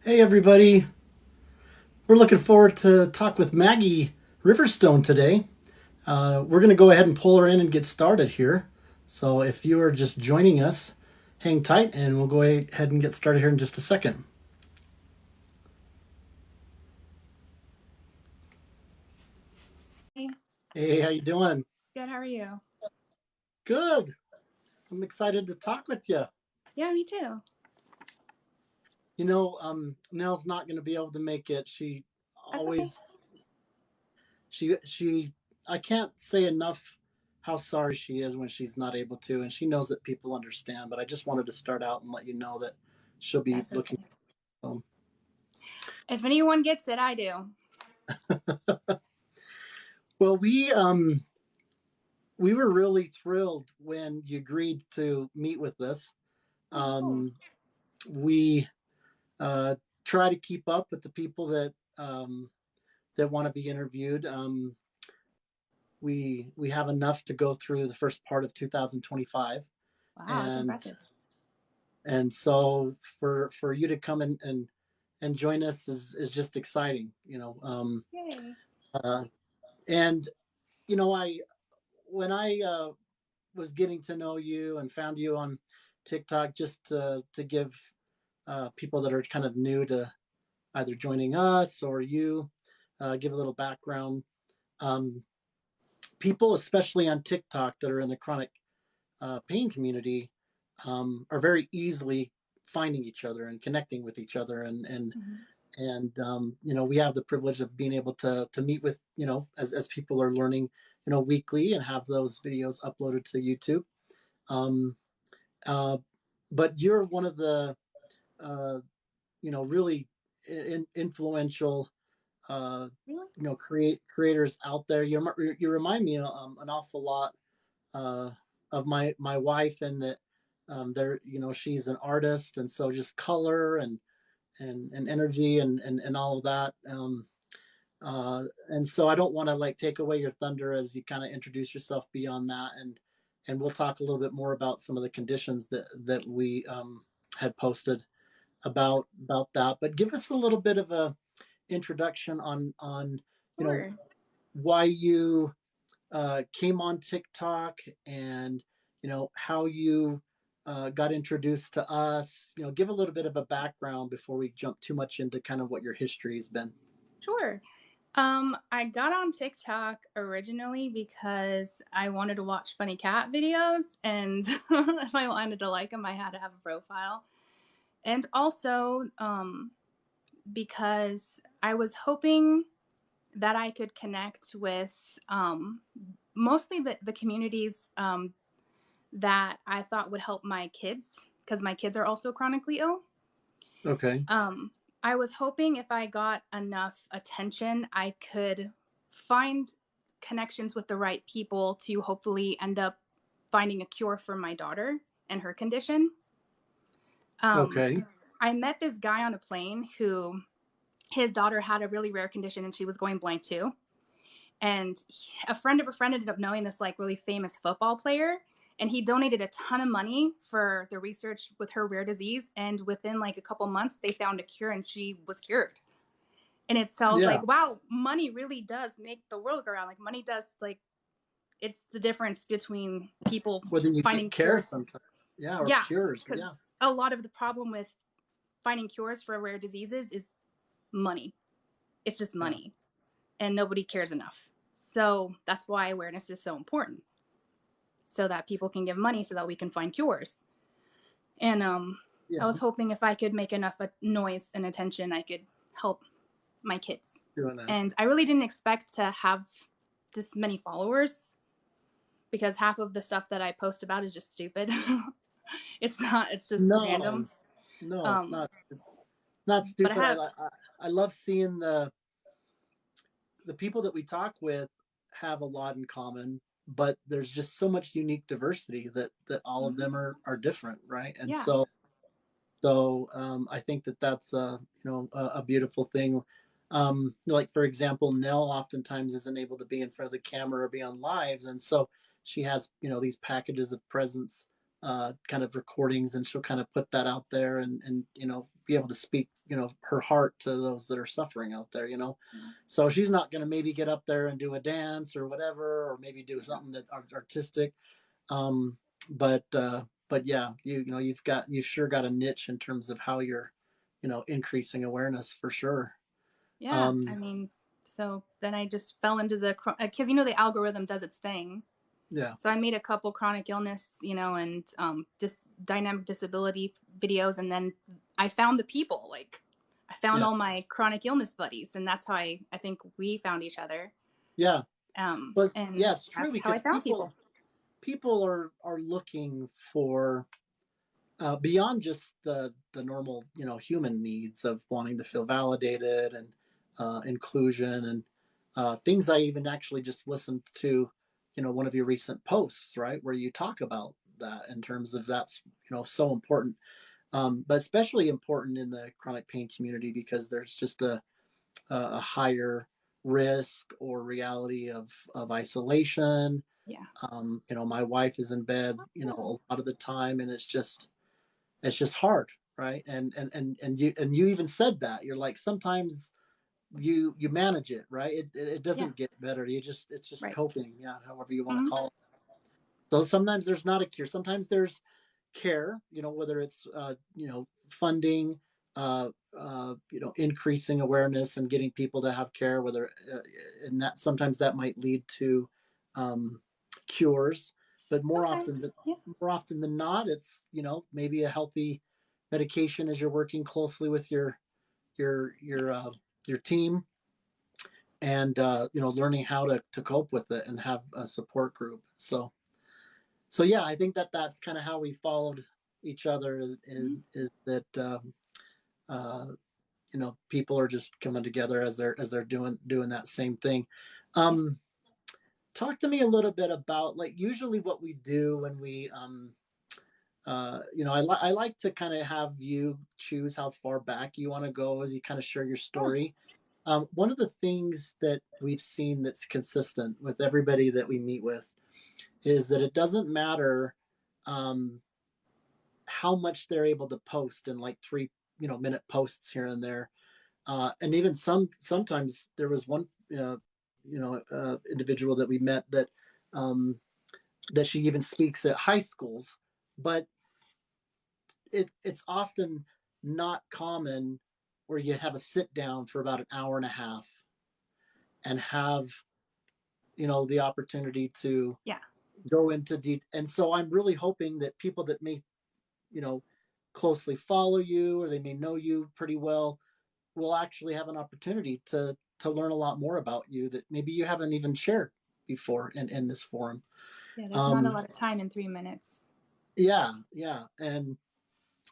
Hey everybody, we're looking forward to talk with Maggie Riverstone today. We're going to go ahead and pull her in and get started here. So if you are just joining us, hang tight and we'll go ahead and get started here in just a second. Hey, Hey, how you doing? good. How are you? Good. I'm excited to talk with you. Yeah, me too. Nell's not going to be able to make it. She That's okay. always she I can't say enough how sorry she is when she's not able to, and she knows that people understand. But I just wanted to start out and let you know that she'll be That's looking. okay. Um, If anyone gets it, I do. well, we were really thrilled when you agreed to meet with us. Oh, cool. Um, we try to keep up with the people that want to be interviewed. We have enough to go through the first part of 2025, Wow, that's and impressive. so for you to come and join us is just exciting, Yay. uh, and I when I was getting to know you and found you on TikTok, just to give people that are kind of new to either joining us or you, give a little background. um, People especially on TikTok that are in the chronic pain community are very easily finding each other and connecting with each other, Mhm. we have the privilege of being able to meet with, as people are learning, weekly, and have those videos uploaded to YouTube. um, uh, but you're one of the really influential Really? creators out there. You remind me an awful lot uh, of my wife, and that there, she's an artist, and so just color and energy and all of that. And so I don't want to like take away your thunder as you kind of introduce yourself beyond that, and we'll talk a little bit more about some of the conditions that we had posted about that. But give us a little bit of a introduction on you know Sure. why you came on TikTok, and how you got introduced to us. Give a little bit of a background before we jump too much into kind of what your history has been. Sure. I got on TikTok originally because I wanted to watch funny cat videos, and if I wanted to like them, I had to have a profile. And also, because I was hoping that I could connect with mostly the communities that I thought would help my kids because my kids are also chronically ill. Okay. Um, I was hoping if I got enough attention, I could find connections with the right people to hopefully end up finding a cure for my daughter and her condition. Um, Okay. I met this guy on a plane who his daughter had a really rare condition and she was going blind too. And a friend of a friend ended up knowing this like really famous football player, and he donated a ton of money for the research with her rare disease, and within like a couple months they found a cure and she was cured. And it sounds Yeah. like, wow, money really does make the world go around. Like money does, like, it's the difference between people Whether you finding get care cures. sometimes. Yeah, or Yeah, cures. because Yeah. a lot of the problem with finding cures for rare diseases is money. It's just Yeah. money, and nobody cares enough. So that's why awareness is so important, so that people can give money so that we can find cures. And I Yeah. was hoping if I could make enough noise and attention, I could help my kids. Doing that. And I really didn't expect to have this many followers because half of the stuff that I post about is just stupid. It's not. It's just No, random. no, it's Um, not. It's not but I stupid. have. I love seeing the people that we talk with have a lot in common, but there's just so much unique diversity that all of them Mhm. are different, right? And Yeah. I think that's a beautiful thing. Like for example, Nell oftentimes isn't able to be in front of the camera or be on lives, and so she has these packages of presence, kind of recordings, and she'll kind of put that out there, and be able to speak, her heart to those that are suffering out there. So she's not going to maybe get up there and do a dance or whatever, or maybe do something that artistic. Um, but yeah, you've sure got a niche in terms of how you're, increasing awareness for sure. Yeah, I Um, mean, so then I just fell into because the algorithm does its thing. yeah, So I made a couple chronic illness, and dynamic disability videos, and then I found the people. Like, I found yeah, all my chronic illness buddies, and that's how I think we found each other. yeah. But And yeah, it's true that's how I because found people. people are looking for beyond just the normal human needs of wanting to feel validated and inclusion and things. I even actually just listened to one of your recent posts, right, where you talk about that in terms of that's so important, but especially important in the chronic pain community because there's just a higher risk or reality of isolation. Yeah. My wife is in bed a lot of the time, and it's just hard, right? And you even said that you're like, sometimes you manage it, right? It Yeah. doesn't get better. It's just Right. coping, yeah, however you want to Mm-hmm. call it. So sometimes there's not a cure. Sometimes there's care, whether it's funding, increasing awareness and getting people to have care, whether and that sometimes that might lead to um, cures, but Sometimes. Yeah. more often than not, it's maybe a healthy medication as you're working closely with your Yeah. your uh, your team, and learning how to cope with it and have a support group. So yeah, I think that's kind of how we followed each other, Mm-hmm. is that uh, people are just coming together as they're doing that same thing. Yeah. um Talk to me a little bit about, like, usually what we do when we I like to kind of have you choose how far back you want to go as you kind of share your Yeah. story. One of the things that we've seen that's consistent with everybody that we meet with is that it doesn't matter um, how much they're able to post in like 3 minute posts here and there, and even sometimes there was one individual that we met um, that she even speaks at high schools, but it's often not common where you have a sit down for about an hour and a half and have the opportunity to Yeah. go into deep. And so I'm really hoping that people that may you know closely follow you, or they may know you pretty well, will actually have an opportunity to learn a lot more about you that maybe you haven't even shared before in this forum. Yeah. There's not a um lot of time in 3 minutes. yeah, yeah.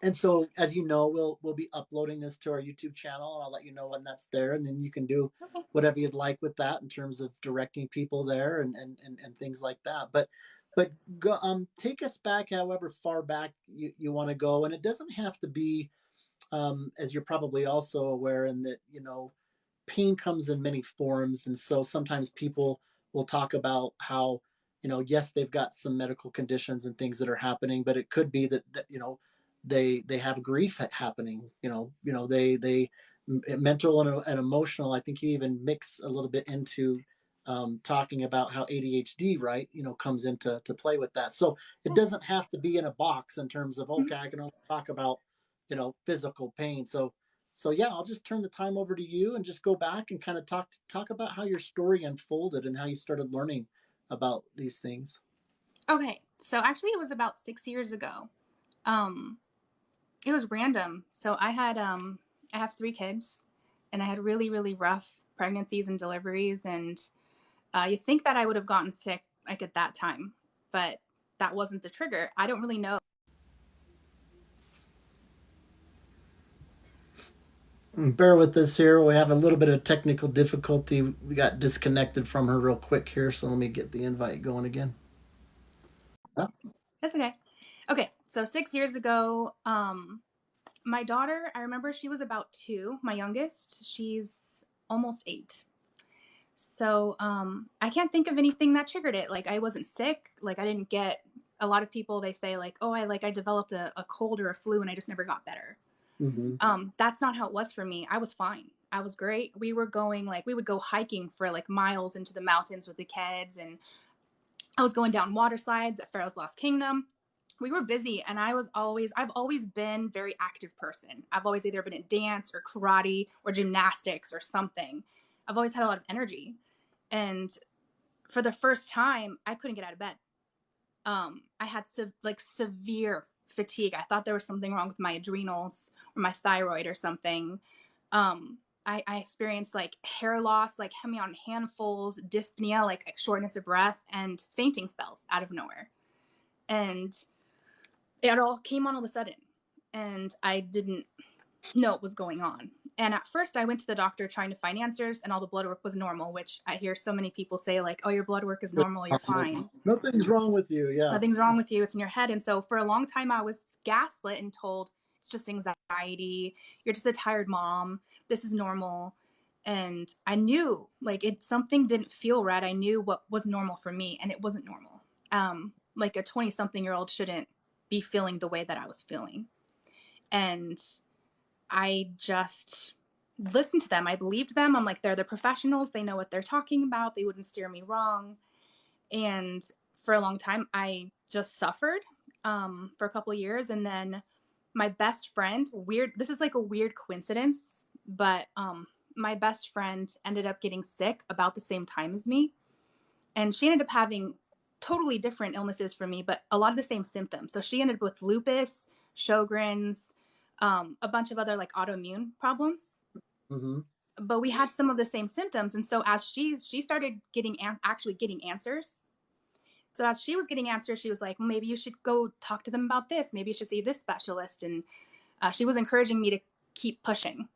And so, as you know, we'll be uploading this to our YouTube channel, and I'll let you know when that's there, and then you can do Okay. whatever you'd like with that in terms of directing people there and things like that. But go, take us back however far back you want to go, and it doesn't have to be, as you're probably also aware, in that pain comes in many forms. And so sometimes people will talk about how yes, they've got some medical conditions and things that are happening, but it could be that they have grief happening. They mental and emotional. I think you even mix a little bit into talking about how ADHD, right, comes into to play with that. So it Yeah. doesn't have to be in a box in terms of, Mm-hmm. okay, I can only talk about physical pain. So yeah, I'll just turn the time over to you and just go back and kind of talk about how your story unfolded and how you started learning about these things. Okay. So actually, it was about 6 years ago. Um, it was random. So I have 3 kids, and I had really really rough pregnancies and deliveries, and you think that I would have gotten sick like at that time, but that wasn't the trigger. I don't really know. Bear with us here. We have a little bit of technical difficulty. We got disconnected from her real quick here, so let me get the invite going again. Huh? That's okay. Okay, so 6 years ago, my daughter, I remember she was about 2, my youngest. She's almost 8. So I can't think of anything that triggered it. Like, I wasn't sick. Like, I didn't get, a lot of people, they say like, oh, I developed a cold or a flu and I just never got better. That's not how it was for me. I was fine. I was great. We were going, like, we would go hiking for like miles into the mountains with the kids, and I was going down water slides at Pharaoh's Lost Kingdom. We were busy, and I've always been a very active person. I've always either been in dance or karate or gymnastics or something. I've always had a lot of energy. And for the first time, I couldn't get out of bed. I had severe fatigue. I thought there was something wrong with my adrenals or my thyroid or something. I experienced like hair loss, like hemming on handfuls, dyspnea, like shortness of breath, and fainting spells out of nowhere. And it all came on all of a sudden, and I didn't know what was going on. And at first I went to the doctor trying to find answers, and all the blood work was normal, which I hear so many people say, like, oh, your blood work is normal, you're fine. Nothing's wrong with you. Yeah. Nothing's wrong with you. It's in your head. And so for a long time, I was gaslit and told it's just anxiety. You're just a tired mom. This is normal. And I knew, like, something didn't feel right. I knew what was normal for me, and it wasn't normal. Like a 20-something-year-old shouldn't be feeling the way that I was feeling. And I just listened to them. I believed them. I'm like, they're the professionals. They know what they're talking about. They wouldn't steer me wrong. And for a long time, I just suffered for a couple of years. And then my best friend, this is like a weird coincidence, but my best friend ended up getting sick about the same time as me. And she ended up having totally different illnesses from me, but a lot of the same symptoms. So she ended up with lupus, Sjogren's, a bunch of other like autoimmune problems. But we had some of the same symptoms. And so as she started actually getting answers. So as she was getting answers, she was like, well, maybe you should go talk to them about this. Maybe you should see this specialist. And she was encouraging me to keep pushing.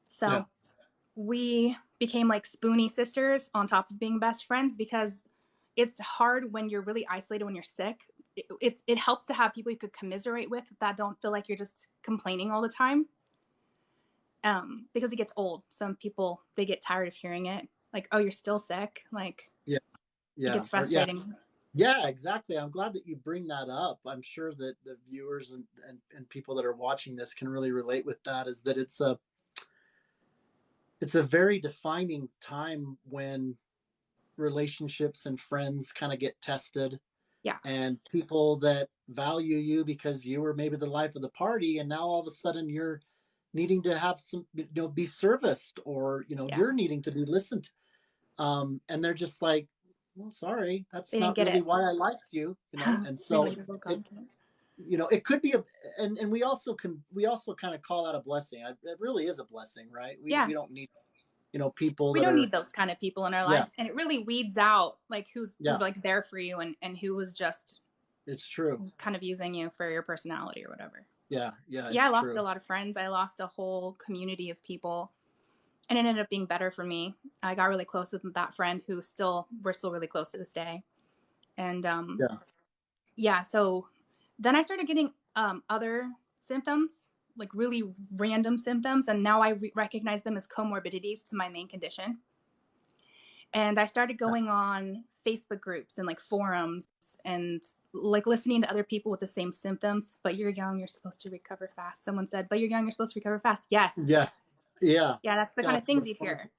So we became like spoony sisters on top of being best friends, because it's hard when you're really isolated, when you're sick. It helps to have people you could commiserate with that don't feel like you're just complaining all the time. Because it gets old. Some people, they get tired of hearing it. Like, oh, you're still sick. Like, it gets frustrating. Yeah, exactly. I'm glad that you bring that up. I'm sure that the viewers and people that are watching this can really relate with that, is that it's a very defining time when relationships and friends kind of get tested. Yeah. And people that value you because you were maybe the life of the party, and now all of a sudden you're needing to have some, be serviced, or, you're needing to be listened. And they're just like, well, sorry, that's not really why I liked you, And so it could be and we also kind of call that a blessing. It really is a blessing, right? We don't need, people we don't need those kind of people in our life. And it really weeds out like who's like there for you and who was just, it's true, kind of using you for your personality or whatever. Yeah. I lost a lot of friends. I lost a whole community of people, and it ended up being better for me. I got really close with that friend we're still really close to this day. And so then I started getting other symptoms, like really random symptoms, and now I recognize them as comorbidities to my main condition. And I started going on Facebook groups and like forums and like listening to other people with the same symptoms. But you're young, you're supposed to recover fast. Someone said, but you're young, you're supposed to recover fast. Yes. Yeah. That's the kind of things you hear.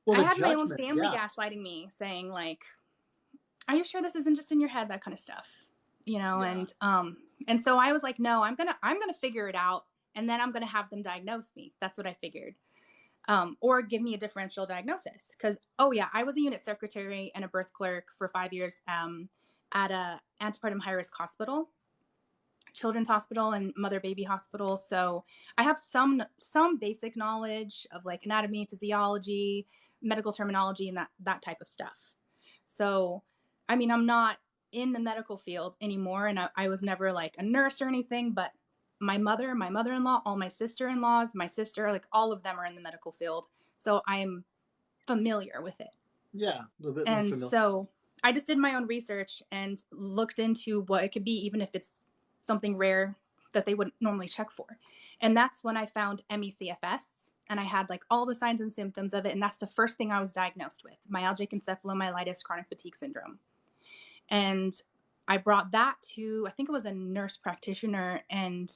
Well, I had my own family gaslighting me, saying like, are you sure this isn't just in your head? That kind of stuff, and so I was like, no, I'm gonna figure it out, and then I'm gonna have them diagnose me. That's what I figured. Or give me a differential diagnosis. Because, I was a unit secretary and a birth clerk for 5 years at a antepartum high-risk hospital, children's hospital and mother-baby hospital. So I have some basic knowledge of like anatomy, physiology, medical terminology, and that type of stuff. So, I mean, I'm not in the medical field anymore, and I was never like a nurse or anything, but my mother, my mother-in-law, all my sister-in-laws, my sister, like all of them are in the medical field. So I'm familiar with it. Yeah, a little bit more familiar. And so I just did my own research and looked into what it could be, even if it's something rare that they wouldn't normally check for. And that's when I found ME/CFS, and I had like all the signs and symptoms of it. And that's the first thing I was diagnosed with: myalgic encephalomyelitis, chronic fatigue syndrome. And I brought that to, I think it was a nurse practitioner, and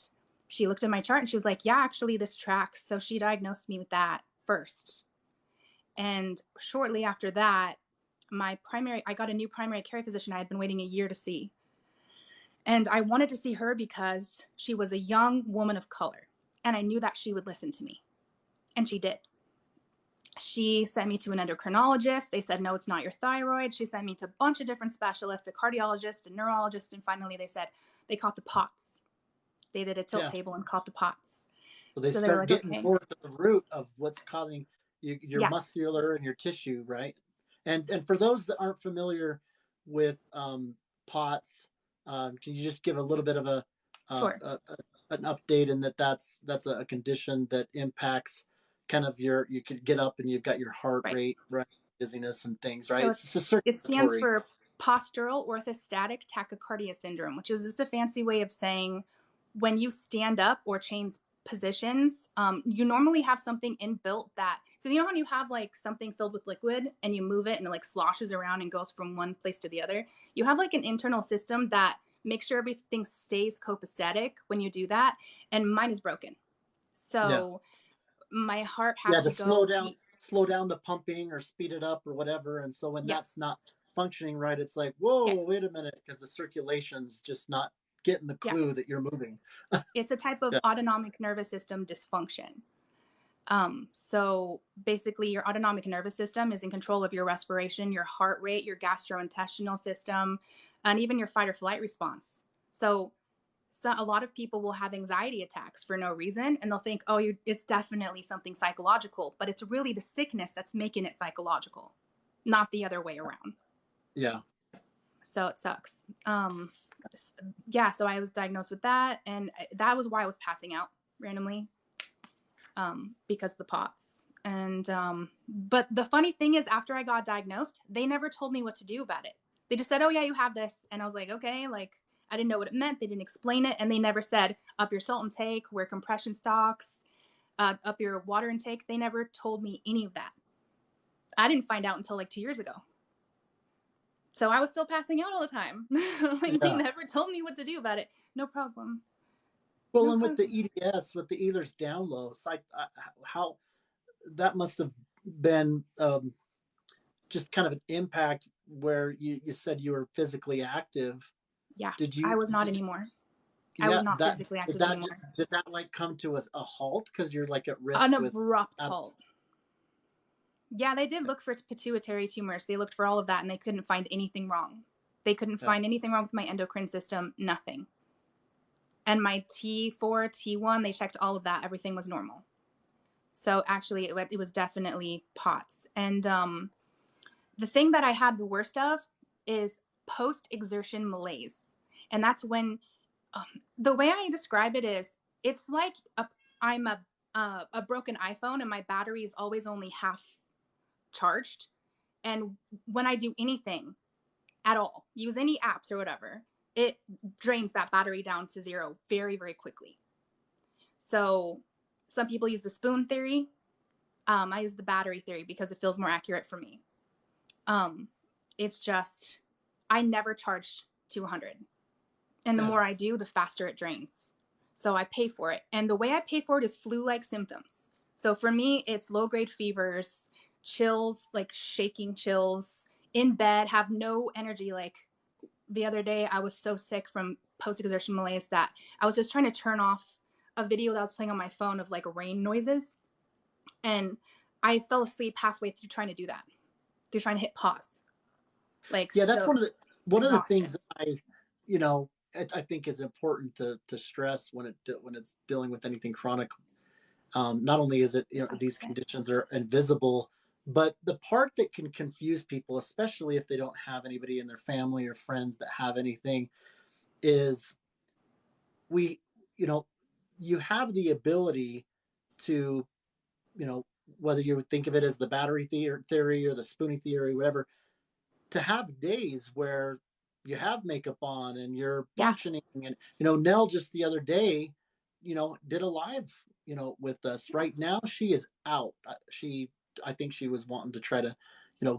she looked at my chart and she was like, yeah, actually this tracks. So she diagnosed me with that first. And shortly after that, I got a new primary care physician I had been waiting a year to see. And I wanted to see her because she was a young woman of color. And I knew that she would listen to me. And she did. She sent me to an endocrinologist. They said, no, it's not your thyroid. She sent me to a bunch of different specialists, a cardiologist, a neurologist. And finally they said they caught the POTS. They did a tilt table and caught the POTS. So they they were start like, getting okay. more to the root of what's causing your muscular and your tissue, right? And for those that aren't familiar with POTS, can you just give a little bit of an update in that's a condition that impacts kind of you could get up and you've got your heart rate, right, dizziness and things, right? So it stands for Postural Orthostatic Tachycardia syndrome, which is just a fancy way of saying when you stand up or change positions, you normally have something inbuilt that, so you know how you have like something filled with liquid and you move it and it like sloshes around and goes from one place to the other? You have like an internal system that makes sure everything stays copacetic when you do that, and mine is broken. So my heart has to go slow down the pumping or speed it up or whatever. And so when that's not functioning right, it's like, whoa, wait a minute, because the circulation's just not getting the clue that you're moving. It's a type of autonomic nervous system dysfunction. So basically your autonomic nervous system is in control of your respiration, your heart rate, your gastrointestinal system, and even your fight or flight response. So a lot of people will have anxiety attacks for no reason, and they'll think, oh, it's definitely something psychological, but it's really the sickness that's making it psychological, not the other way around. Yeah. So it sucks. So I was diagnosed with that, and that was why I was passing out randomly, because of the POTS. And but the funny thing is, after I got diagnosed, they never told me what to do about it. They just said, oh yeah, you have this. And I was like, okay, like I didn't know what it meant. They didn't explain it. And they never said up your salt intake, wear compression socks, up your water intake. They never told me any of that. I didn't find out until like 2 years ago. So I was still passing out all the time. They never told me what to do about it. No problem. Well, and with the EDS, with the Ehlers-Down lows, how that must have been just kind of an impact where you said you were physically active. Yeah, I was not anymore. I was not physically active anymore. Did that like come to a halt because you're like at risk? An abrupt halt. Yeah, they did look for pituitary tumors. They looked for all of that, and they couldn't find anything wrong. They couldn't find anything wrong with my endocrine system, nothing. And my T4, T1, they checked all of that. Everything was normal. So actually, it was definitely POTS. And the thing that I had the worst of is post-exertion malaise. And that's when, the way I describe it is, it's like I'm a broken iPhone and my battery is always only half charged. And when I do anything at all, use any apps or whatever, it drains that battery down to zero very, very quickly. So some people use the spoon theory. I use the battery theory because it feels more accurate for me. It's just, I never charge 200. And the more I do, the faster it drains. So I pay for it. And the way I pay for it is flu-like symptoms. So for me, it's low-grade fevers, chills, like shaking chills, in bed, have no energy. Like the other day, I was so sick from post-exertion malaise that I was just trying to turn off a video that I was playing on my phone of like rain noises. And I fell asleep halfway through trying to do that. Through trying to hit pause. Like, that's one of the things that I think is important to stress when it's dealing with anything chronic. Not only is it, these conditions are invisible, but the part that can confuse people, especially if they don't have anybody in their family or friends that have anything, is you have the ability to, whether you think of it as the battery theory or the spoonie theory, whatever, to have days where you have makeup on and you're functioning. And, Nell just the other day, did a live, with us. Right now she is out. I think she was wanting to try to,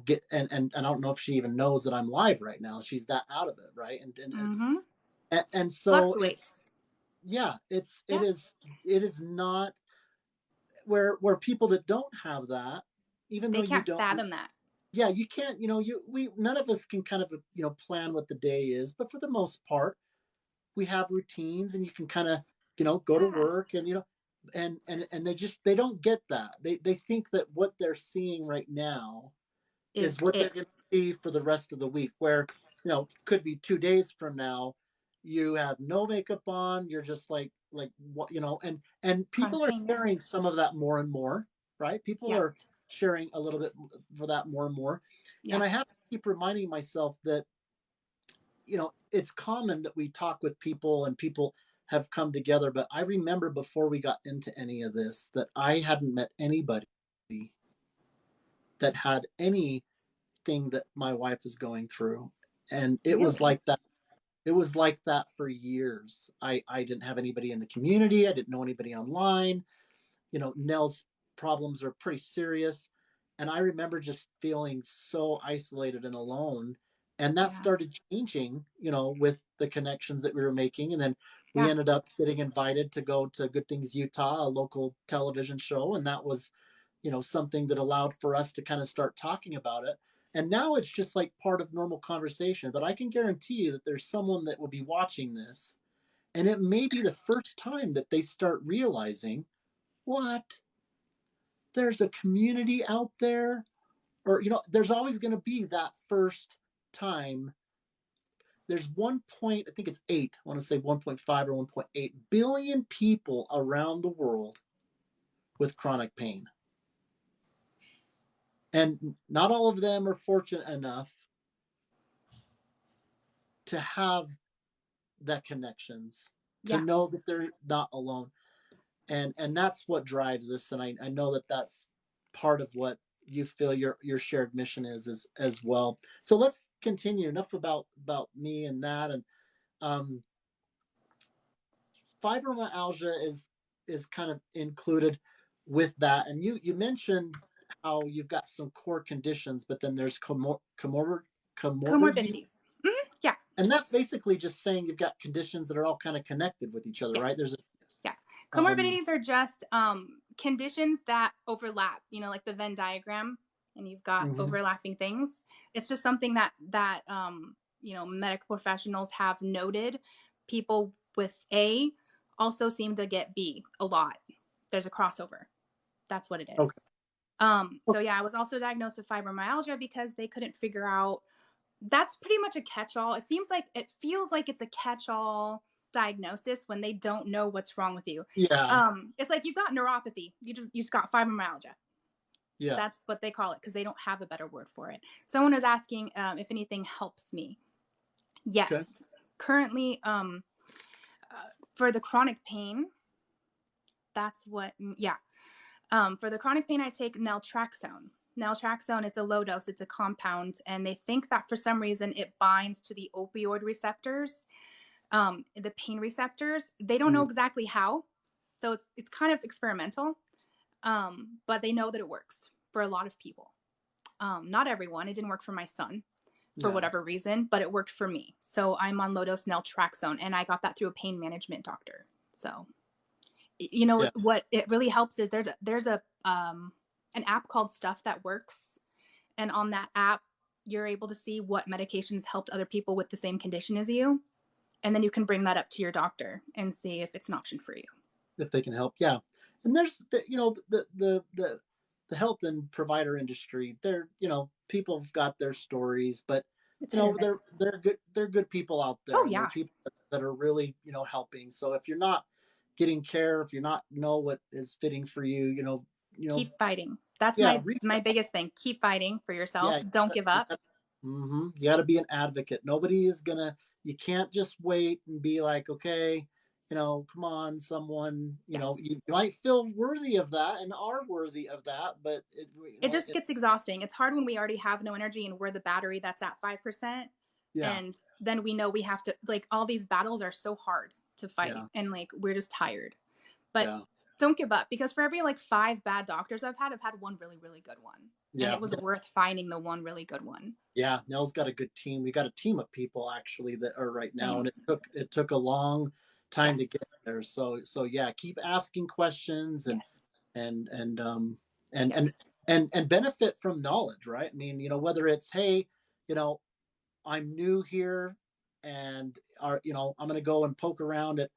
get, and I don't know if she even knows that I'm live right now. She's that out of it. Right. And so Yeah, Yeah, it is not where people that don't have that, even though they you can't don't, fathom that. yeah, you can't, we none of us can kind of, plan what the day is, but for the most part, we have routines, and you can kind of, go to Yeah, work, and and they don't get that. They think that what they're seeing right now is is what they're it going to see for the rest of the week, where could be 2 days from now, you have no makeup on, you're just like what, and chronic people are pain. Yeah, sharing some of that more and more, right? People yeah, are sharing a little bit for that more and more, yeah, and I have to keep reminding myself that it's common that we talk with people and people have come together, but I remember before we got into any of this that I hadn't met anybody that had anything that my wife is going through, and it was really. like that. It was like that for years. I didn't have anybody in the community, I didn't know anybody online. Nell's problems are pretty serious. And I remember just feeling so isolated and alone. And that Yeah, started changing, with the connections that we were making. And then we yeah, ended up getting invited to go to Good Things Utah, a local television show. And that was, something that allowed for us to kind of start talking about it. And now it's just like part of normal conversation. But I can guarantee you that there's someone that will be watching this. And it may be the first time that they start realizing, what? There's a community out there, or there's always going to be that first time. There's 1 point, I think it's 8, I want to say 1.5 or 1.8 billion people around the world with chronic pain, and not all of them are fortunate enough to have that connections, to yeah. know that they're not alone. And that's what drives us, and I know that that's part of what you feel your shared mission is as well. So let's continue. Enough about me and that. And um fibromyalgia is kind of included with that. And you mentioned how you've got some core conditions, but then there's comorbidity. Comorbidities. Yeah. And that's basically just saying you've got conditions that are all kind of connected with each other, Yes. right? There's Yeah. a Comorbidities are just conditions that overlap, like the Venn diagram, and you've got mhm. overlapping things. It's just something that medical professionals have noted. People with A also seem to get B a lot. There's a crossover. That's what it is. Okay. So yeah, I was also diagnosed with fibromyalgia because they couldn't figure out. That's pretty much a catch-all. It feels like it's a catch-all diagnosis when they don't know what's wrong with you. Yeah. It's like you've got neuropathy. You just got fibromyalgia. Yeah. That's what they call it because they don't have a better word for it. Someone was asking if anything helps me. Okay. Yes, currently, for the chronic pain, that's what. Yeah, for the chronic pain, I take naltrexone. Naltrexone, it's a low dose, it's a compound, and they think that for some reason it binds to the opioid receptors, the pain receptors. They don't know Mhm. exactly how, so it's kind of experimental, but they know that it works for a lot of people. Not everyone. It didn't work for my son for Yeah. whatever reason, but it worked for me. So I'm on low dose naltrexone, and I got that through a pain management doctor. So Yeah. what it really helps is there's an app called Stuff That Works, and on that app you're able to see what medications helped other people with the same condition as you, and then you can bring that up to your doctor and see if it's an option for you. If they can help, yeah. And there's the health and provider industry, they're, people have got their stories, but It's hit or miss. they're good people out Oh there, and they're yeah. people that are really, helping. So if you're not getting care, if you're not know what is fitting for you, Keep fighting. That's yeah, my reach my out. biggest thing. Keep fighting for yourself. Yeah, Don't give up. you got to be an advocate. Nobody is gonna. You can't just wait and be like, okay, come on, someone. Yes. You might feel worthy of that and are worthy of that, but It just gets exhausting. It's hard when we already have no energy and we're the battery that's at 5%. yeah, And then we know we have to, like, all these battles are so hard to fight. yeah, And like, we're just tired. But yeah, don't give up, because for every like 5 bad doctors I've had one really, really good one. And yeah, it was worth finding the one really good one. yeah. Nell's got a good team. We got a team of people actually that are right now, Same. and it took a long time Yes. to get there. So yeah, keep asking questions Yes. and and um and and Yes. and benefit from knowledge, right? I mean, whether it's, hey, you know, I'm new here, and I'm going to go and poke around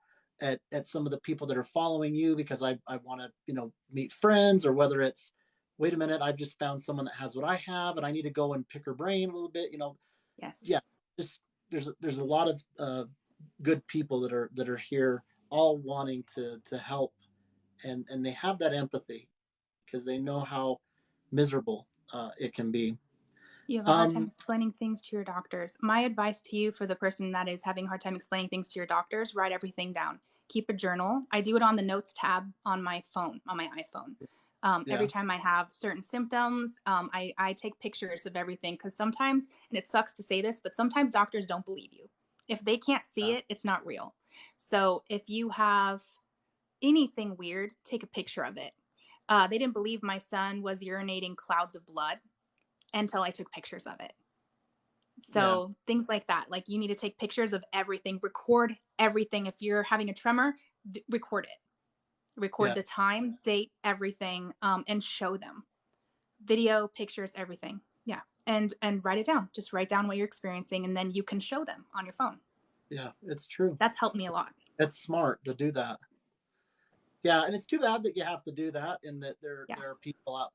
at some of the people that are following you because I want to meet friends, or whether it's, wait a minute, I've just found someone that has what I have and I need to go and pick her brain a little bit. Yes. Yeah, just there's a lot of good people that are here, all wanting to help, and they have that empathy because they know how miserable it can be. You have a hard time Um, explaining things to your doctors. My advice to you, for the person that is having a hard time explaining things to your doctors, write everything down. Keep a journal. I do it on the notes tab on my phone, on my iPhone. Every yeah, time I have certain symptoms, I take pictures of everything, because sometimes, and it sucks to say this, but sometimes doctors don't believe you. If they can't see yeah, it, it's not real. So if you have anything weird, take a picture of it. They didn't believe my son was urinating clouds of blood until I took pictures of it. yeah, So things like that, like you need to take pictures of everything, record everything. If you're having a tremor, record it, record yeah, the time, date, everything, and show them video, pictures, everything. Yeah. And write it down. Just write down what you're experiencing, and then you can show them on your phone. yeah. It's true. That's helped me a lot. It's smart to do that. Yeah, and it's too bad that you have to do that, and that Yeah. there are people out.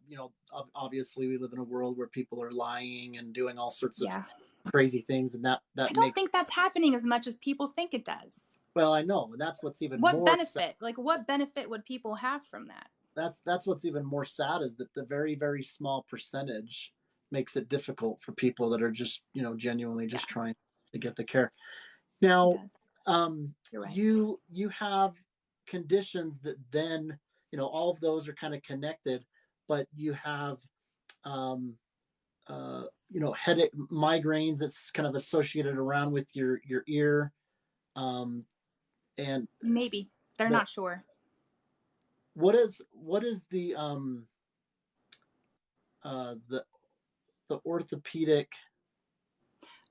Obviously, we live in a world where people are lying and doing all sorts of Yeah. crazy things, and that I don't makes. think that's happening as much as people think it does. Well, I know, and that's what's even What more sad. benefit? Like, what benefit would people have from that? That's what's even more sad, is that the very, very small percentage makes it difficult for people that are just genuinely Yeah, just trying to get the care. it Now, does. um, You're right. you have conditions that then all of those are kind of connected, but you have um, headache, migraines that's kind of associated around with your ear, um, and Maybe. They're the not sure. what is the orthopedic.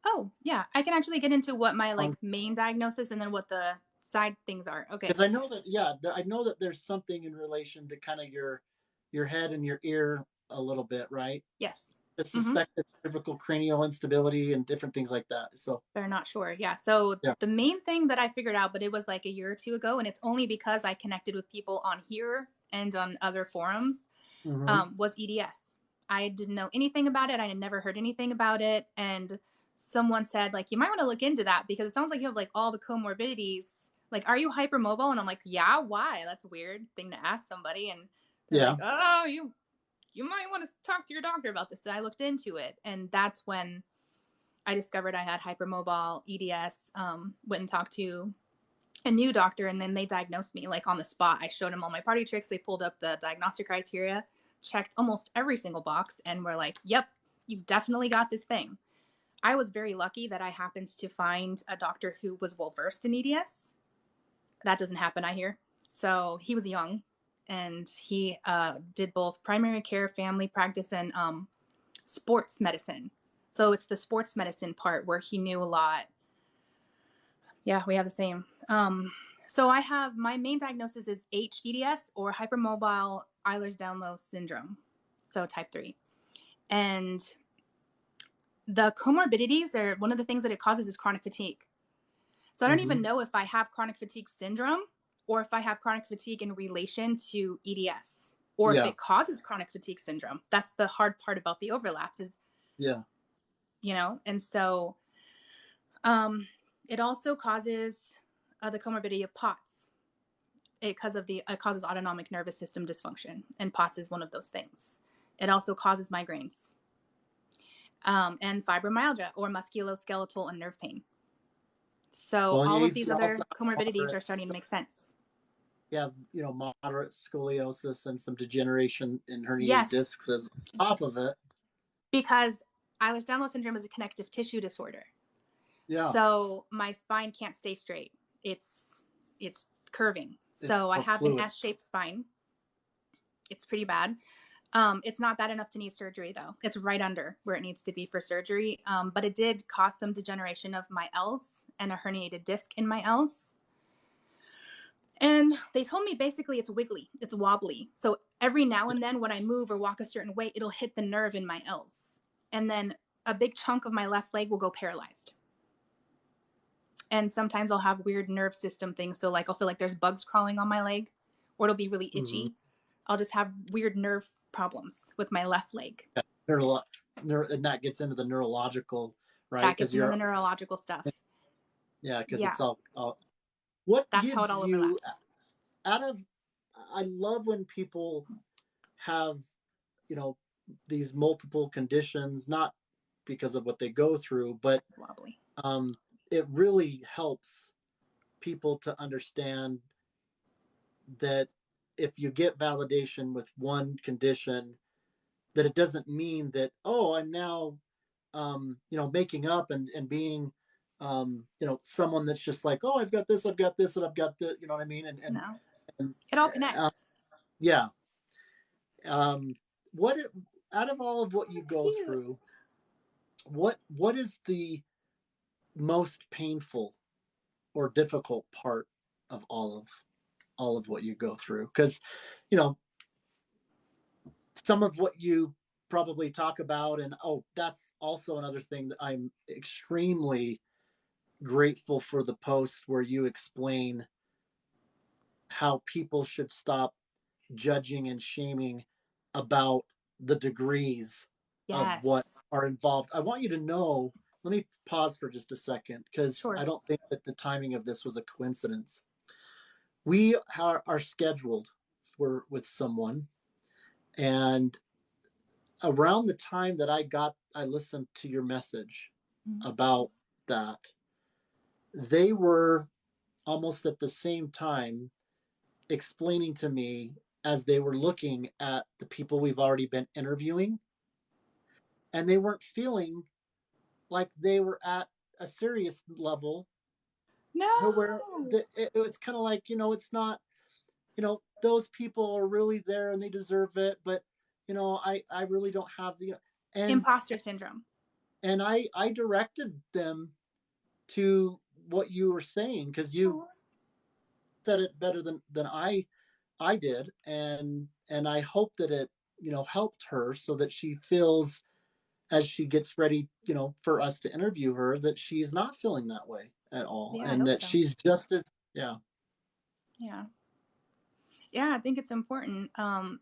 Oh, yeah. I can actually get into what my like main diagnosis and then what the side things are. Okay. Because I know that, yeah, I know that there's something in relation to kind of your head and your ear a little bit, right? Yes. The Mm-hmm. suspected cervical cranial instability and different things like that. So They're not sure. Yeah. So yeah. the main thing that I figured out, but it was like a year or two ago, and it's only because I connected with people on here and on other forums, Mm-hmm. was EDS. I didn't know anything about it. I had never heard anything about it. And someone said, like, you might want to look into that because it sounds like you have like all the comorbidities. Like, are you hypermobile? And I'm like, yeah, why? That's a weird thing to ask somebody. And they're Yeah. like, oh, you might want to talk to your doctor about this. And I looked into it. And that's when I discovered I had hypermobile EDS, went and talked to a new doctor, and then they diagnosed me like on the spot. I showed them all my party tricks. They pulled up the diagnostic criteria, checked almost every single box, and were like, yep, you've definitely got this thing. I was very lucky that I happened to find a doctor who was well versed in EDS. That doesn't happen, I hear. So he was young, and he did both primary care, family practice, and sports medicine. So it's the sports medicine part where he knew a lot. Yeah, we have the same. So I have, my main diagnosis is HEDS, or hypermobile Ehlers-Danlos syndrome, so type 3. And the comorbidities, are one of the things that it causes is chronic fatigue. So I don't Mm-hmm. even know if I have chronic fatigue syndrome or if I have chronic fatigue in relation to EDS, or if Yeah. it causes chronic fatigue syndrome. That's the hard part about the overlaps is, Yeah. and so it also causes the comorbidity of POTS. It causes autonomic nervous system dysfunction, and POTS is one of those things. It also causes migraines, and fibromyalgia, or musculoskeletal and nerve pain. So Well, and all of these you also other have comorbidities are starting to make sense. moderate scoliosis and some degeneration in herniated Yes, discs as top of it. because Ehlers-Danlos syndrome is a connective tissue disorder. Yeah. So my spine can't stay straight. It's curving. So I More have an fluid. S-shaped spine. It's pretty bad. It's not bad enough to need surgery, though. It's right under where it needs to be for surgery. But it did cause some degeneration of my L's and a herniated disc in my L's. And they told me basically it's wiggly, it's wobbly. So every now and then when I move or walk a certain way, it'll hit the nerve in my L's. And then a big chunk of my left leg will go paralyzed. And sometimes I'll have weird nerve system things. So like I'll feel like there's bugs crawling on my leg, or it'll be really itchy. Mm-hmm. I'll just have weird nerve problems with my left leg. Yeah. And that gets into the neurological, right? That gets into the neurological stuff. Yeah, because Yeah. it's all what That's how it gives all you overlaps. out of I love when people have, these multiple conditions, not because of what they go through, but It's wobbly. it really helps people to understand that if you get validation with one condition, that it doesn't mean that, oh, I'm now making up and being someone that's just like, oh, I've got this, and I've got this, you know what I mean? No, And it all connects. yeah. What out of all of what you That's go cute. through, what is the most painful or difficult part of all of what you go through? Because some of what you probably talk about, and that's also another thing that I'm extremely grateful for, the post where you explain how people should stop judging and shaming about the degrees of Yes. what are involved. I want you to know, let me pause for just a second, because Sure. I don't think that the timing of this was a coincidence. We are scheduled with someone, and around the time that I listened to your message about that, they were almost at the same time explaining to me, as they were looking at the people we've already been interviewing, and they weren't feeling like they were at a serious level, No. to where it's kind of like, it's not, those people are really there and they deserve it, but I really don't have the, and Imposter syndrome. and I directed them to what you were saying, because you said it better than I did, and I hope that it helped her, so that she feels, as she gets ready, for us to interview her, that she's not feeling that way at all, Yeah, I and hope that so. she's just as, yeah. Yeah. Yeah, I think it's important.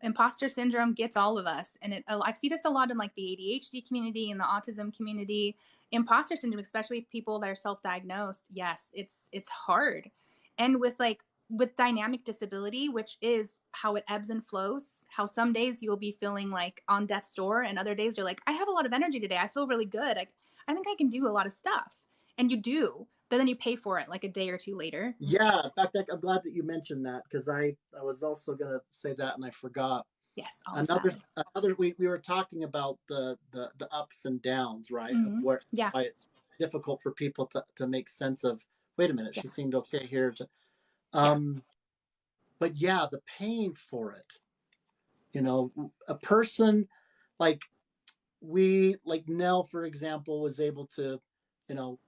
Imposter syndrome gets all of us, and I see this a lot in like the ADHD community and the autism community. Imposter syndrome, especially people that are self-diagnosed. Yes, it's hard, and with dynamic disability, which is how it ebbs and flows. How some days you'll be feeling like on death's door, and other days you're like, I have a lot of energy today. I feel really good. I think I can do a lot of stuff, and you do, but then you pay for it like a day or two later. Yeah, in fact, I'm glad that you mentioned that, because I was also going to say that and I forgot. Yes, all is Another valid. another we were talking about the ups and downs, right? Of where Yeah. why it's difficult for people to make sense of. Wait a minute, Yeah. she seemed okay here. Yeah. But yeah, the pain for it. A person like like Nell, for example, was able to, you know,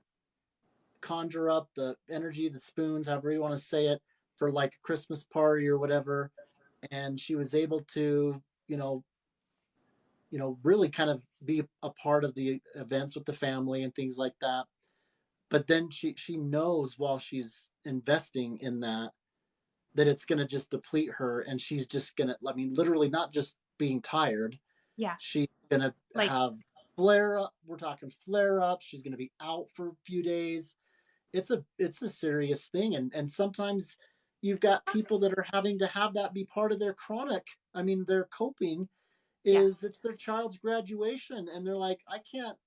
conjure up the energy, the spoons, however you want to say it, for like a Christmas party or whatever, and she was able to, really kind of be a part of the events with the family and things like that. But then she knows, while she's investing in that it's going to just deplete her, and she's just going to, I mean, literally, not just being tired, Yeah. she's going to Like, have flare up. We're talking flare up. She's going to be out for a few days. It's a serious thing, and sometimes you've got people that are having to have that be part of their chronic, I mean, their coping yeah. is, it's their child's graduation, and they're like, I can't,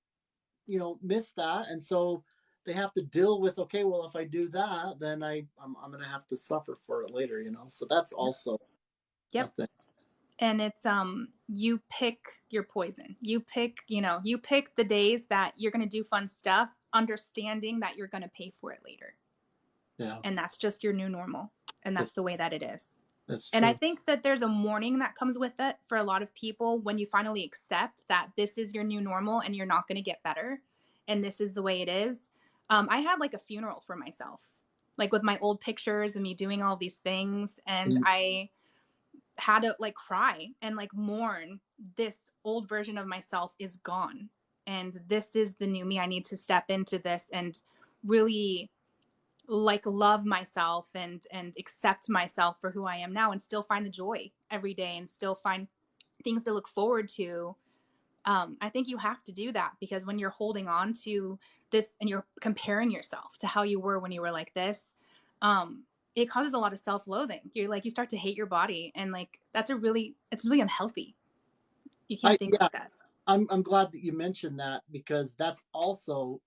miss that, and so they have to deal with, okay, well, if I do that, then I'm going to have to suffer for it later, so that's Yep. also a Yep. thing. And it's you pick your poison. You pick the days that you're going to do fun stuff, understanding that you're going to pay for it later. Yeah, And that's just your new normal. And that's that's the way that it is. that's And I true. think that there's a mourning that comes with it for a lot of people when you finally accept that this is your new normal and you're not going to get better. And this is the way it is. I had like a funeral for myself. like with my old pictures and me doing all these things. And I had to like cry and like mourn, this old version of myself is gone. And this is the new me. I need to step into this and really like love myself and accept myself for who I am now, and still find the joy every day and still find things to look forward to. I think you have to do that, because when you're holding on to this and you're comparing yourself to how you were when you were like this, it causes a lot of self-loathing. You're like, you start to hate your body, and like it's really unhealthy. You can't think Yeah, like that. I'm glad that you mentioned that, because that's also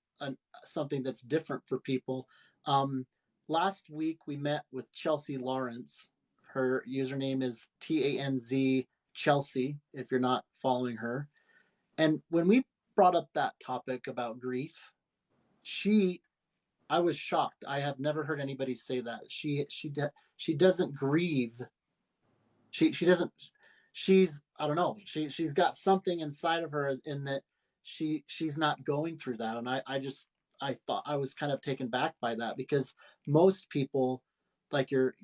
something that's different for people. Um, Last week we met with Chelsea Lawrence. Her username is TANZ Chelsea, if you're not following her. And when we brought up that topic about grief, she I was shocked. I have never heard anybody say that. She doesn't grieve. She doesn't. She's, I don't know. She's got something inside of her in that she's not going through that. And I thought, I was kind of taken back by that, because most people, like you're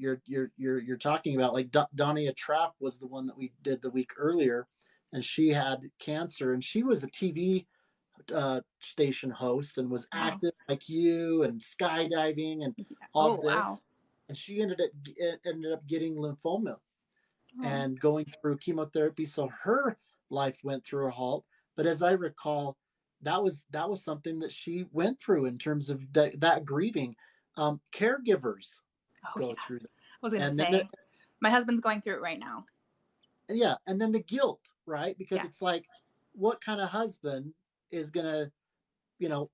talking about, like Donnia Trapp was the one that we did the week earlier, and she had cancer, and she was a TV station host and was Wow. active like you, and skydiving and all Oh, of this. wow. And she ended up getting lymphoma Oh. and going through chemotherapy. So her life went through a halt. But as I recall, that was something that she went through in terms of that grieving. Caregivers Oh go yeah. through that. I was gonna And then say, my husband's going through it right now. yeah, and then the guilt, right? Because Yes, it's like, what kind of husband is gonna,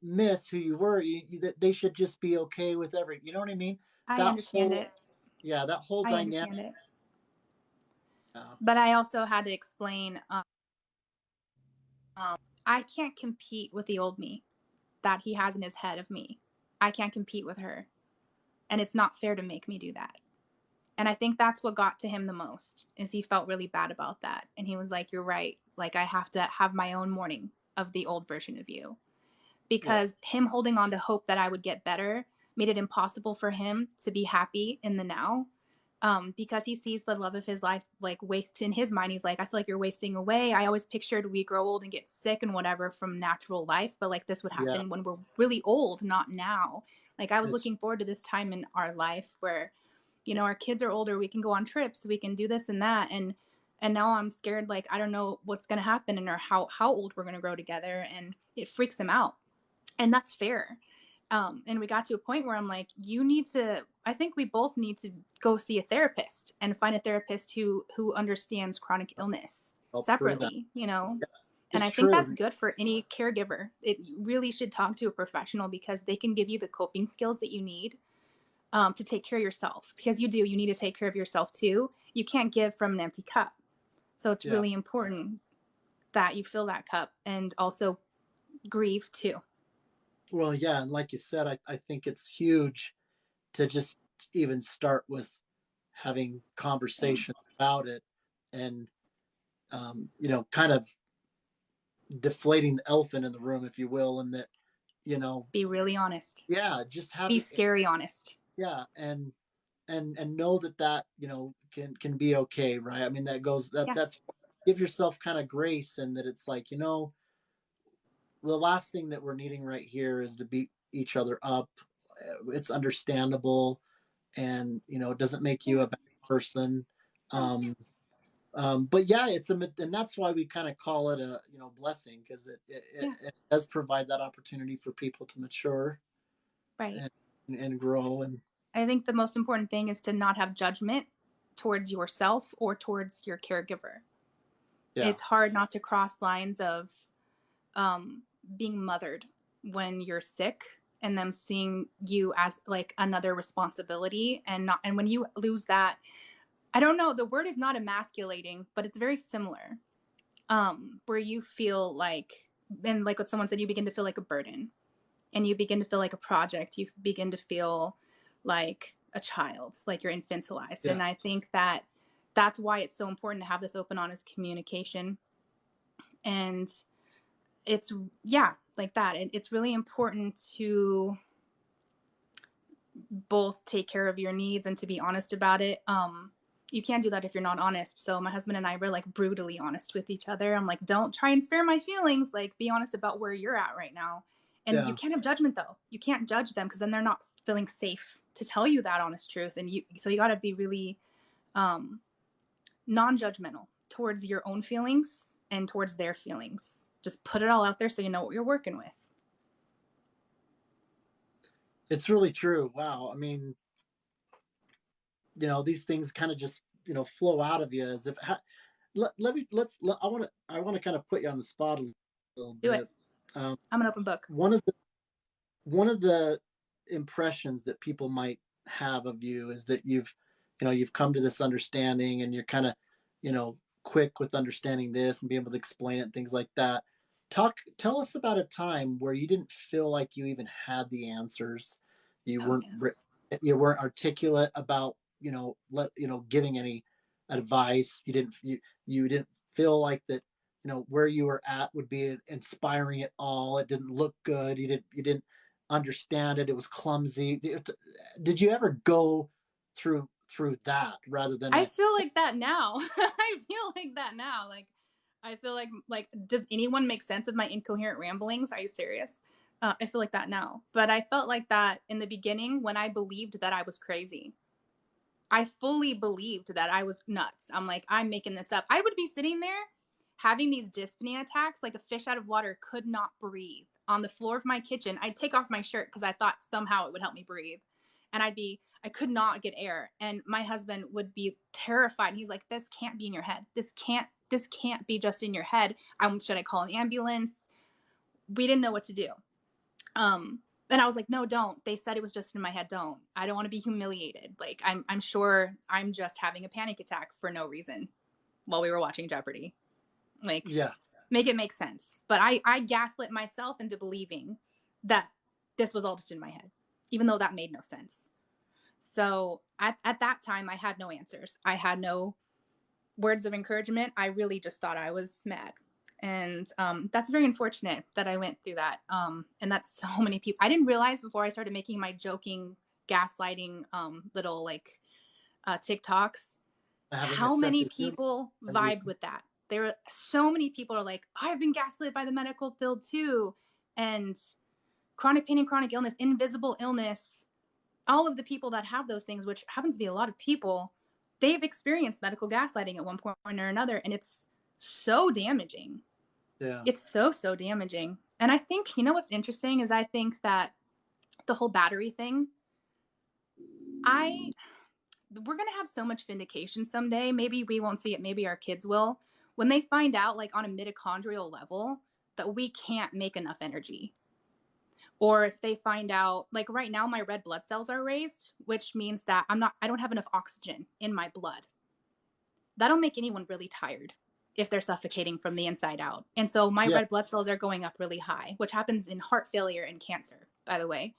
miss who you were? That they should just be okay with every, you know what I mean? I That understand whole, it. yeah, that whole I dynamic. understand it. uh, But I also had to explain, I can't compete with the old me that he has in his head of me. I can't compete with her. And it's not fair to make me do that. And I think that's what got to him the most, is he felt really bad about that. And he was like, you're right. Like, I have to have my own mourning of the old version of you. yeah, Because him holding on to hope that I would get better made it impossible for him to be happy in the now. Because he sees the love of his life like waste in his mind. He's like, I feel like you're wasting away. I always pictured we grow old and get sick and whatever from natural life, but like this would yeah, happen when we're really old, not now. Like I was it's looking forward to this time in our life where, our kids are older, we can go on trips, we can do this and that, and now I'm scared, like I don't know what's going to happen and or how old we're going to grow together, and it freaks him out. And that's fair. And we got to a point where I'm like, I think we both need to go see a therapist and find a therapist who understands chronic illness all through that. separately, And It's I think true. that's good for any caregiver. It really should talk to a professional, because they can give you the coping skills that you need, to take care of yourself, because you need to take care of yourself too. You can't give from an empty cup. So it's Yeah. really important that you fill that cup and also grieve too. Well, yeah, and like you said, I think it's huge to just even start with having Yeah. conversation about it, and kind of deflating the elephant in the room, if you will, and that, you know, Be really honest. yeah, just Be having, scary honest. yeah, and know that can be okay, right? I mean, Yeah. that's, give yourself kind of grace, and that it's like, the last thing that we're needing right here is to beat each other up. It's understandable, and it doesn't make you Yeah. a bad person. No. Um, but yeah, and that's why we kind of call it a blessing, because Yeah. it does provide that opportunity for people to mature Right. and grow. And I think the most important thing is to not have judgment towards yourself or towards your caregiver. yeah, It's hard not to cross lines of um, being mothered when you're sick, and them seeing you as like another responsibility, and when you lose that, I don't know, the word is not emasculating, but it's very similar. Where you feel like, and like what someone said, you begin to feel like a burden, and you begin to feel like a project. You begin to feel like a child, like you're infantilized. yeah, And I think that that's why it's so important to have this open, honest communication. And it's, yeah, like that. And it's really important to both take care of your needs and to be honest about it. You can't do that if you're not honest. So my husband and I were like brutally honest with each other. I'm like, don't try and spare my feelings. Like, be honest about where you're at right now. And you can't have judgment though. You can't judge them because then they're not feeling safe to tell you that honest truth. And so you got to be really non-judgmental towards your own feelings and towards their feelings. Just put it all out there so you know what you're working with. It's really true. Wow. I mean, these things kind of just, flow out of you as if, I want to kind of put you on the spot a little Do bit. it. I'm an open book. One of the impressions that people might have of you is that you've come to this understanding, and you're kind of, quick with understanding this and being able to explain it and things like that. Tell us about a time where you didn't feel like you even had the answers. You weren't articulate about, giving any advice. You didn't feel like that, where you were at would be inspiring at all. It didn't look good. You didn't understand it. It was clumsy. Did you ever go through that rather than I feel like that now. I feel like that now. Like, I feel like, does anyone make sense of my incoherent ramblings? Are you serious? I feel like that now. But I felt like that in the beginning when I believed that I was crazy. I fully believed that I was nuts. I'm like, I'm making this up. I would be sitting there having these dyspnea attacks like a fish out of water, could not breathe on the floor of my kitchen. I'd take off my shirt because I thought somehow it would help me breathe. And I could not get air. And my husband would be terrified. He's like, this can't be in your head. This can't be just in your head. Should I call an ambulance? We didn't know what to do. And I was like, no, don't. They said it was just in my head. Don't. I don't want to be humiliated. Like, I'm sure I'm just having a panic attack for no reason while we were watching Jeopardy. Like, make it make sense. But I gaslit myself into believing that this was all just in my head, even though that made no sense. So at that time, I had no answers. I had no words of encouragement. I really just thought I was mad. And that's very unfortunate that I went through that. And that's so many people. I didn't realize before I started making my joking, gaslighting little like TikToks, how many people vibe with that. There were so many people are like, I've been gaslit by the medical field too. And chronic pain and chronic illness, invisible illness, all of the people that have those things, which happens to be a lot of people, they've experienced medical gaslighting at one point or another. And it's so damaging. Yeah. It's so damaging. And I think, what's interesting is I think that the whole battery thing, we're going to have so much vindication someday. Maybe we won't see it. Maybe our kids will. When they find out, like on a mitochondrial level, that we can't make enough energy. Or if they find out, like right now, my red blood cells are raised, which means that I don't have enough oxygen in my blood. That'll make anyone really tired if they're suffocating from the inside out. And so my red blood cells are going up really high, which happens in heart failure and cancer, by the way.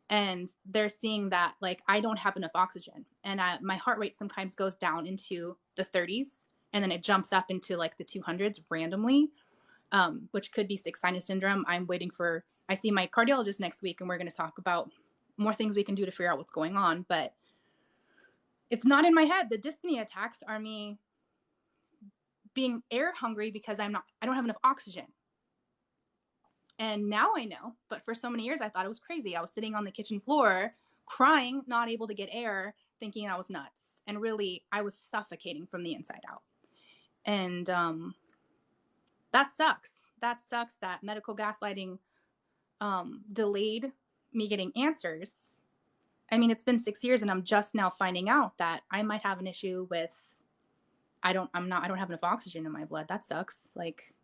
And they're seeing that, like, I don't have enough oxygen. And my heart rate sometimes goes down into the 30s, and then it jumps up into like the 200s randomly, which could be sick sinus syndrome. I see my cardiologist next week, and we're going to talk about more things we can do to figure out what's going on. But it's not in my head. The dyspnea attacks are me being air hungry because I don't have enough oxygen. And now I know, but for so many years, I thought it was crazy. I was sitting on the kitchen floor, crying, not able to get air, thinking I was nuts. And really, I was suffocating from the inside out. And that sucks. That sucks that medical gaslighting delayed me getting answers. I mean, it's been 6 years, and I'm just now finding out that I might have an issue with I don't have enough oxygen in my blood. That sucks. Like,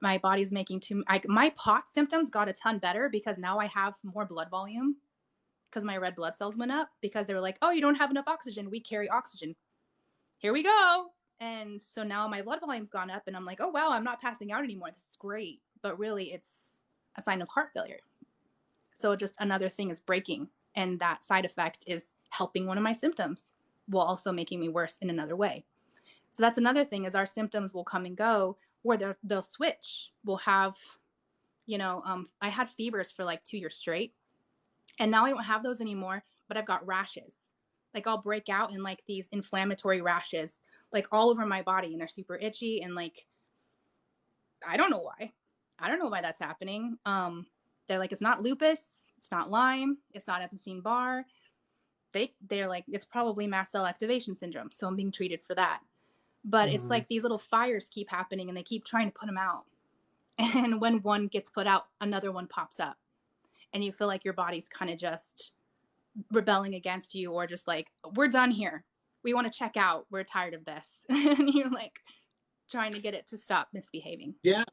my body's making my POTS symptoms got a ton better because now I have more blood volume because my red blood cells went up, because they were like, oh, you don't have enough oxygen. We carry oxygen. Here we go. And so now my blood volume's gone up, and I'm like, oh, wow, I'm not passing out anymore. This is great. But really, it's a sign of heart failure. So just another thing is breaking. And that side effect is helping one of my symptoms while also making me worse in another way. So that's another thing, is our symptoms will come and go, where they'll switch. We'll have, I had fevers for like 2 years straight. And now I don't have those anymore, but I've got rashes. Like I'll break out in like these inflammatory rashes, like all over my body, and they're super itchy. And like, I don't know why. I don't know why that's happening. They're like, it's not lupus, it's not Lyme, it's not Epstein-Barr. They're like, it's probably mast cell activation syndrome. So I'm being treated for that. But it's Mm-hmm. like these little fires keep happening and they keep trying to put them out. And when one gets put out, another one pops up. And you feel like your body's kind of just rebelling against you, or just like, we're done here. We want to check out. We're tired of this. And you're like trying to get it to stop misbehaving. Yeah,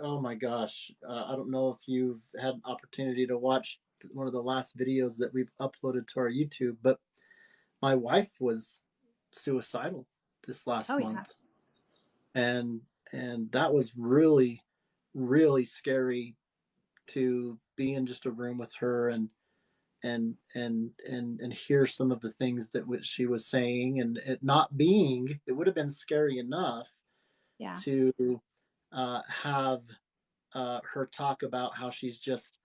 oh my gosh, I don't know if you've had an opportunity to watch one of the last videos that we've uploaded to our YouTube, but my wife was suicidal this last Oh, yeah. month, and that was really, really scary to be in just a room with her and hear some of the things that she was saying, and it would have been scary enough Yeah. to have her talk about how she's just,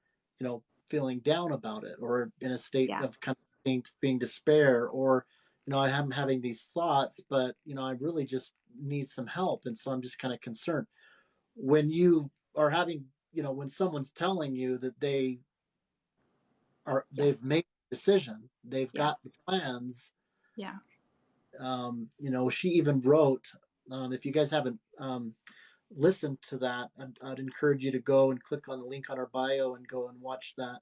feeling down about it, or in a state Yeah. of kind of being despair, or, I am having these thoughts, but, I really just need some help. And so I'm just kind of concerned when you are having, when someone's telling you that Yeah. they've made a decision, they've Yeah. got the plans. Yeah. She even wrote, if you guys haven't listened to that, I'd encourage you to go and click on the link on our bio and go and watch that.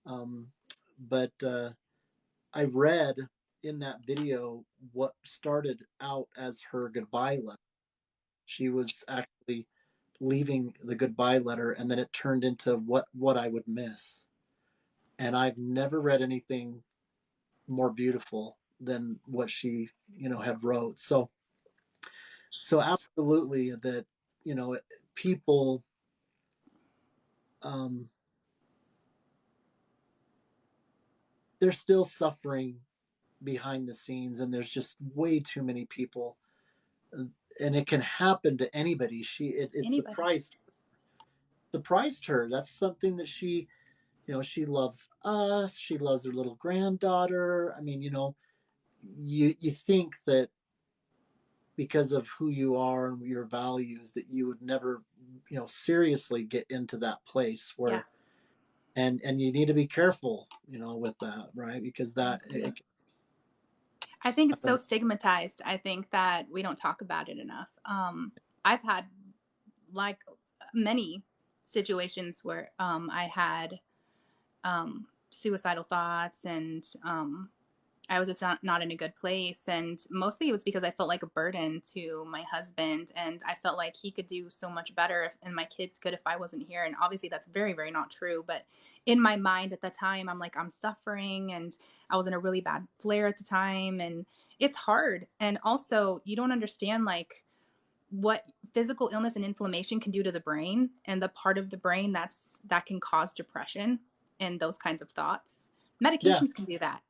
But I read in that video what started out as her goodbye letter. She was actually leaving the goodbye letter, and then it turned into what I would miss. And I've never read anything more beautiful than what she, had wrote. So absolutely that, people, um, they're still suffering behind the scenes, and there's just way too many people, and it can happen to anybody. It Anybody. surprised her. That's something that she loves us. She loves her little granddaughter. I mean, you think that because of who you are and your values that you would never, seriously get into that place Yeah. where, and you need to be careful, with that, right? Because that Yeah. it I think it's so can, stigmatized. I think that we don't talk about it enough. I've had like many situations where I had suicidal thoughts, and I was just not in a good place. And mostly it was because I felt like a burden to my husband. And I felt like he could do so much better and my kids could if I wasn't here. And obviously that's very, very not true. But in my mind at the time, I'm like, I'm suffering. And I was in a really bad flare at the time. And it's hard. And also, you don't understand like what physical illness and inflammation can do to the brain, and the part of the brain that can cause depression and those kinds of thoughts. yeah, Medications can do that,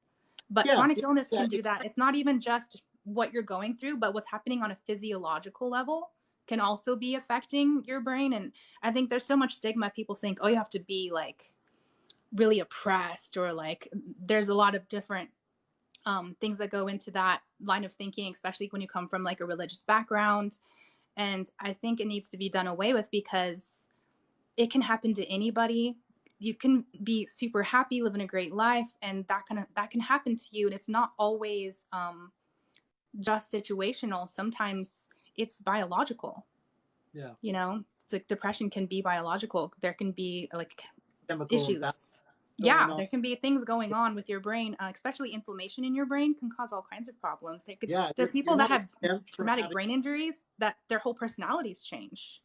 but yeah, chronic yeah, illness yeah, can do that. It's not even just what you're going through, but what's happening on a physiological level can also be affecting your brain. And I think there's so much stigma. People think, oh, you have to be like really oppressed, or like there's a lot of different things that go into that line of thinking, especially when you come from like a religious background. And I think it needs to be done away with, because it can happen to anybody. You can be super happy, living a great life, and that can happen to you. And it's not always just situational. Sometimes it's biological. yeah. It's like depression can be biological. There can be like Chemical imbalance issues. going Yeah, on. there can be things going on with your brain, especially inflammation in your brain can cause all kinds of problems. Yeah, There are you're people that not have exempt from traumatic having, brain injuries that their whole personalities change.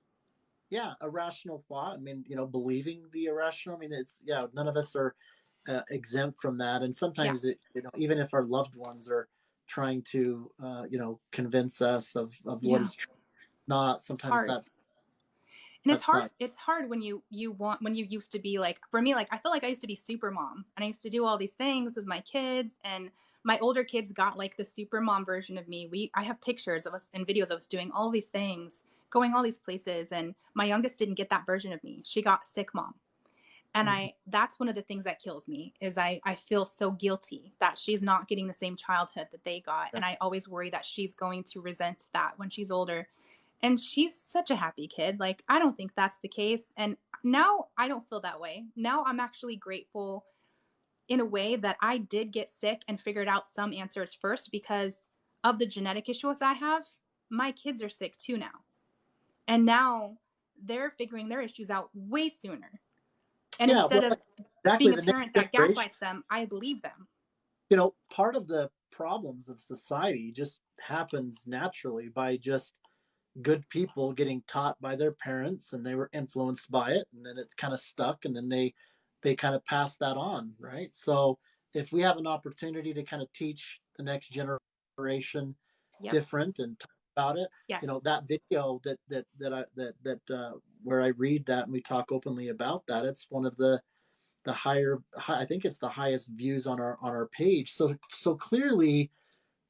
yeah, irrational thought. I mean, believing the irrational. I mean, none of us are exempt from that. And Yeah, sometimes even if our loved ones are trying to, convince us of what yeah, is not, it's sometimes hard. that's And it's that's hard. not. It's hard when when you used to be like, for me, like I felt like I used to be super mom, and I used to do all these things with my kids, and my older kids got like the super mom version of me. I have pictures of us and videos of us doing all these things, going all these places, and my youngest didn't get that version of me. She got sick mom. And that's one of the things that kills me is I feel so guilty that she's not getting the same childhood that they got. Yeah. And I always worry that she's going to resent that when she's older. And she's such a happy kid. Like, I don't think that's the case. And now I don't feel that way. Now I'm actually grateful in a way that I did get sick and figured out some answers first because of the genetic issues I have. My kids are sick too now. And now they're figuring their issues out way sooner. And Yeah, instead well, of exactly. being a The next parent that generation, gaslights them, I believe them. part of the problems of society just happens naturally by just good people getting taught by their parents, and they were influenced by it, and then it's kind of stuck, and then they kind of pass that on, right? So if we have an opportunity to kind of teach the next generation Yep. different and talk about it, Yes. that video that where I read that and we talk openly about that, it's one of the I think it's the highest views on our page. So clearly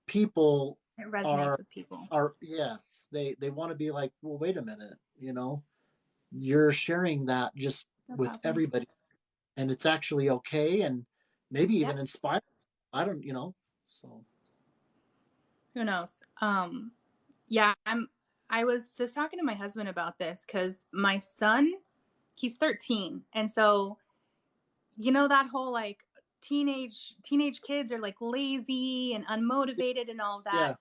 people It resonates are with people. yes, they want to be like, well, wait a minute, you're sharing that just No with problem. everybody, and it's actually okay, and maybe even Yep. inspire. I don't, so Who knows? Yeah, I was just talking to my husband about this because my son, he's 13. And so, that whole like teenage kids are like lazy and unmotivated and all of that. yeah,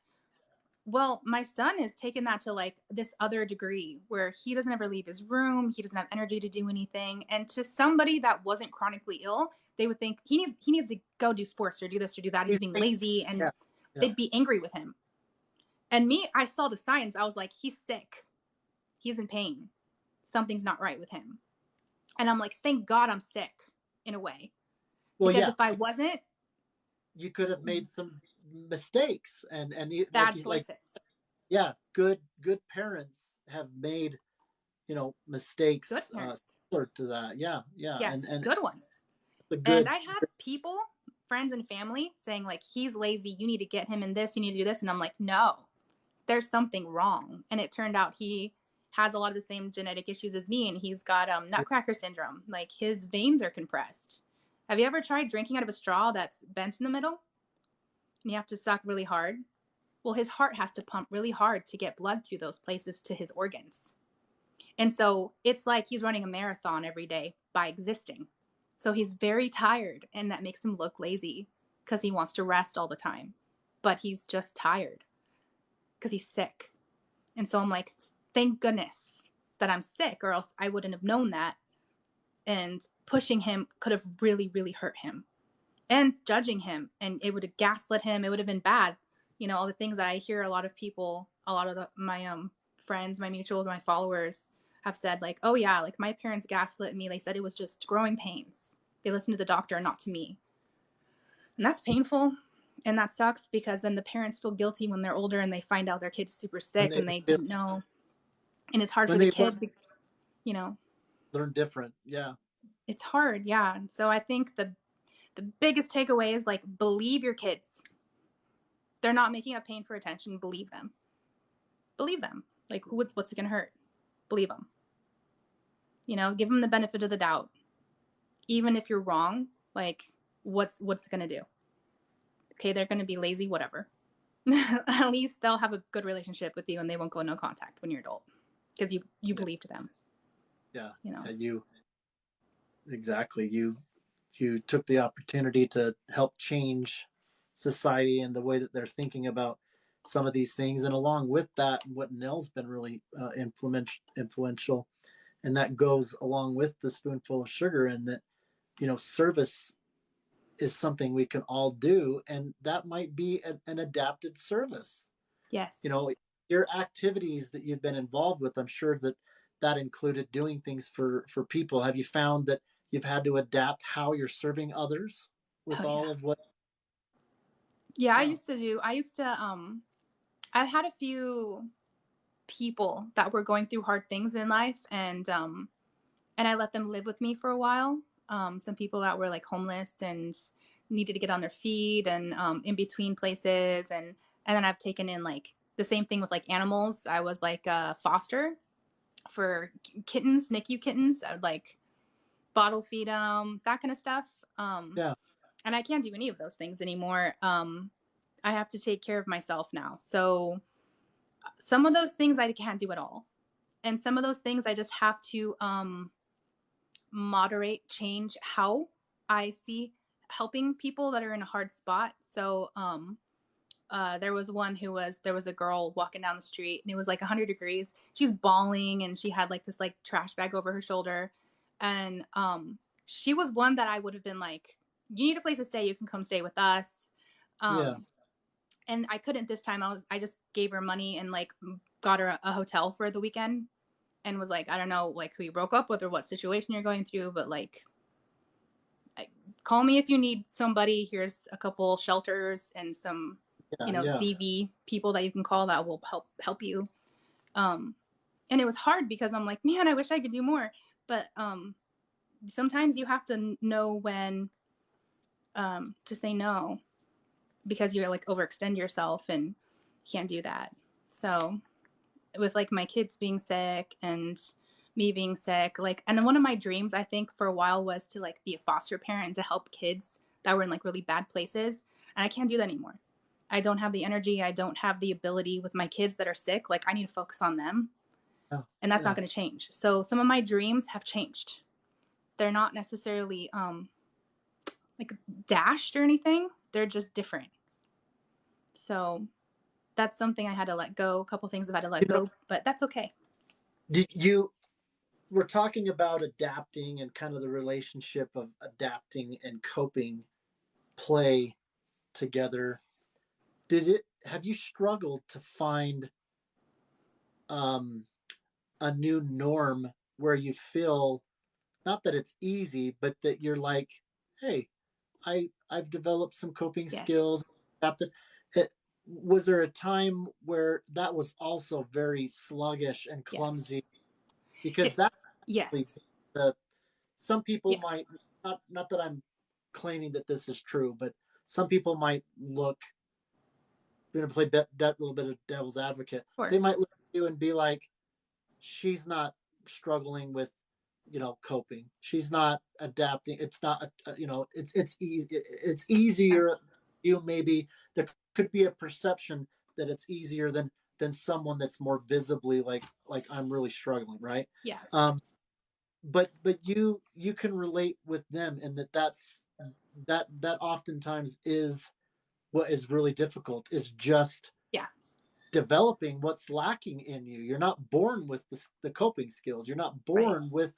Well, my son has taken that to like this other degree where he doesn't ever leave his room. He doesn't have energy to do anything. And to somebody that wasn't chronically ill, they would think he needs to go do sports or do this or do that. He's being lazy, and yeah, yeah. they'd be angry with him. And me, I saw the signs. I was like, he's sick. He's in pain. Something's not right with him. And I'm like, thank God I'm sick in a way. Well, Because yeah, if I wasn't, you could have made some mistakes, and bad choices. yeah, good parents have made Good mistakes parents. similar to that. Yeah, yeah, Yes, and good ones. the And good. I had people, friends and family, saying, like, he's lazy. You need to get him in this. You need to do this. And I'm like, no, there's something wrong. And it turned out he has a lot of the same genetic issues as me. And he's got nutcracker syndrome. Like, his veins are compressed. Have you ever tried drinking out of a straw that's bent in the middle? And you have to suck really hard? Well, his heart has to pump really hard to get blood through those places to his organs. And so it's like he's running a marathon every day by existing. So he's very tired, and that makes him look lazy because he wants to rest all the time. But he's just tired because he's sick. And so I'm like, thank goodness that I'm sick, or else I wouldn't have known that. And pushing him could have really, really hurt him. And judging him, and it would have gaslit him. It would have been bad. All the things that I hear a lot of people, a lot of my friends, my mutuals, my followers have said, like, oh yeah, like my parents gaslit me. They said it was just growing pains. They listened to the doctor, not to me. And that's painful. And that sucks because then the parents feel guilty when they're older and they find out their kid's super sick and they didn't know. And it's hard for the kid, learn different. Yeah. It's hard. Yeah. So I think the biggest takeaway is like, believe your kids. They're not making up pain for attention. Believe them. Believe them. Like, what's it going to hurt? Believe them. Give them the benefit of the doubt. Even if you're wrong, like, what's it going to do? Okay, they're going to be lazy, whatever. At least they'll have a good relationship with you and they won't go no contact when you're adult because you believed them. Yeah. Yeah, exactly. You took the opportunity to help change society and the way that they're thinking about some of these things. And along with that, what Nell's been really influential, and that goes along with the spoonful of sugar, and that service is something we can all do, and that might be an adapted service. yes. Your activities that you've been involved with, I'm sure that included doing things for people. Have you found that you've had to adapt how you're serving others with all of what? Yeah, I used to I've had a few people that were going through hard things in life, and I let them live with me for a while. Some people that were like homeless and needed to get on their feet and in between places, and then I've taken in like the same thing with like animals. I was like a foster for kittens, NICU kittens. I would like bottle feed them, that kind of stuff. Yeah. And I can't do any of those things anymore. I have to take care of myself now. So some of those things I can't do at all. And some of those things I just have to moderate, change how I see helping people that are in a hard spot. So there was a girl walking down the street and it was like 100 degrees. She's bawling and she had like this like trash bag over her shoulder. And she was one that I would have been like, you need a place to stay. You can come stay with us. Yeah. And I couldn't this time. I just gave her money and like got her a hotel for the weekend and was like, I don't know like who you broke up with or what situation you're going through, but like call me if you need somebody. Here's a couple shelters and some, Yeah. DV people that you can call that will help you. And it was hard because I'm like, man, I wish I could do more. But sometimes you have to know when to say no because you're like overextend yourself and can't do that. So with like my kids being sick and me being sick, like, and one of my dreams I think for a while was to like be a foster parent and to help kids that were in like really bad places. And I can't do that anymore. I don't have the energy. I don't have the ability with my kids that are sick. Like I need to focus on them. And that's not going to change. So some of my dreams have changed. They're not necessarily like dashed or anything. They're just different. So that's something I had to let go. A couple things I've had to let go, but that's okay. We're talking about adapting and kind of the relationship of adapting and coping play together. Have you struggled to find a new norm where you feel not that it's easy, but that you're like, hey, I've developed some coping skills, adapted. Was there a time where that was also very sluggish and clumsy? Because some people might not that I'm claiming that this is true, but some people might look. I'm going to play that little bit of devil's advocate. Sure. They might look at you and be like, she's not struggling with coping, she's not adapting, it's not it's easy, it's easier. Maybe there could be a perception that it's easier than someone that's more visibly like I'm really struggling, right? But you can relate with them, and that oftentimes is what is really difficult, is just developing what's lacking in you. You're not born with the coping skills. You're not born with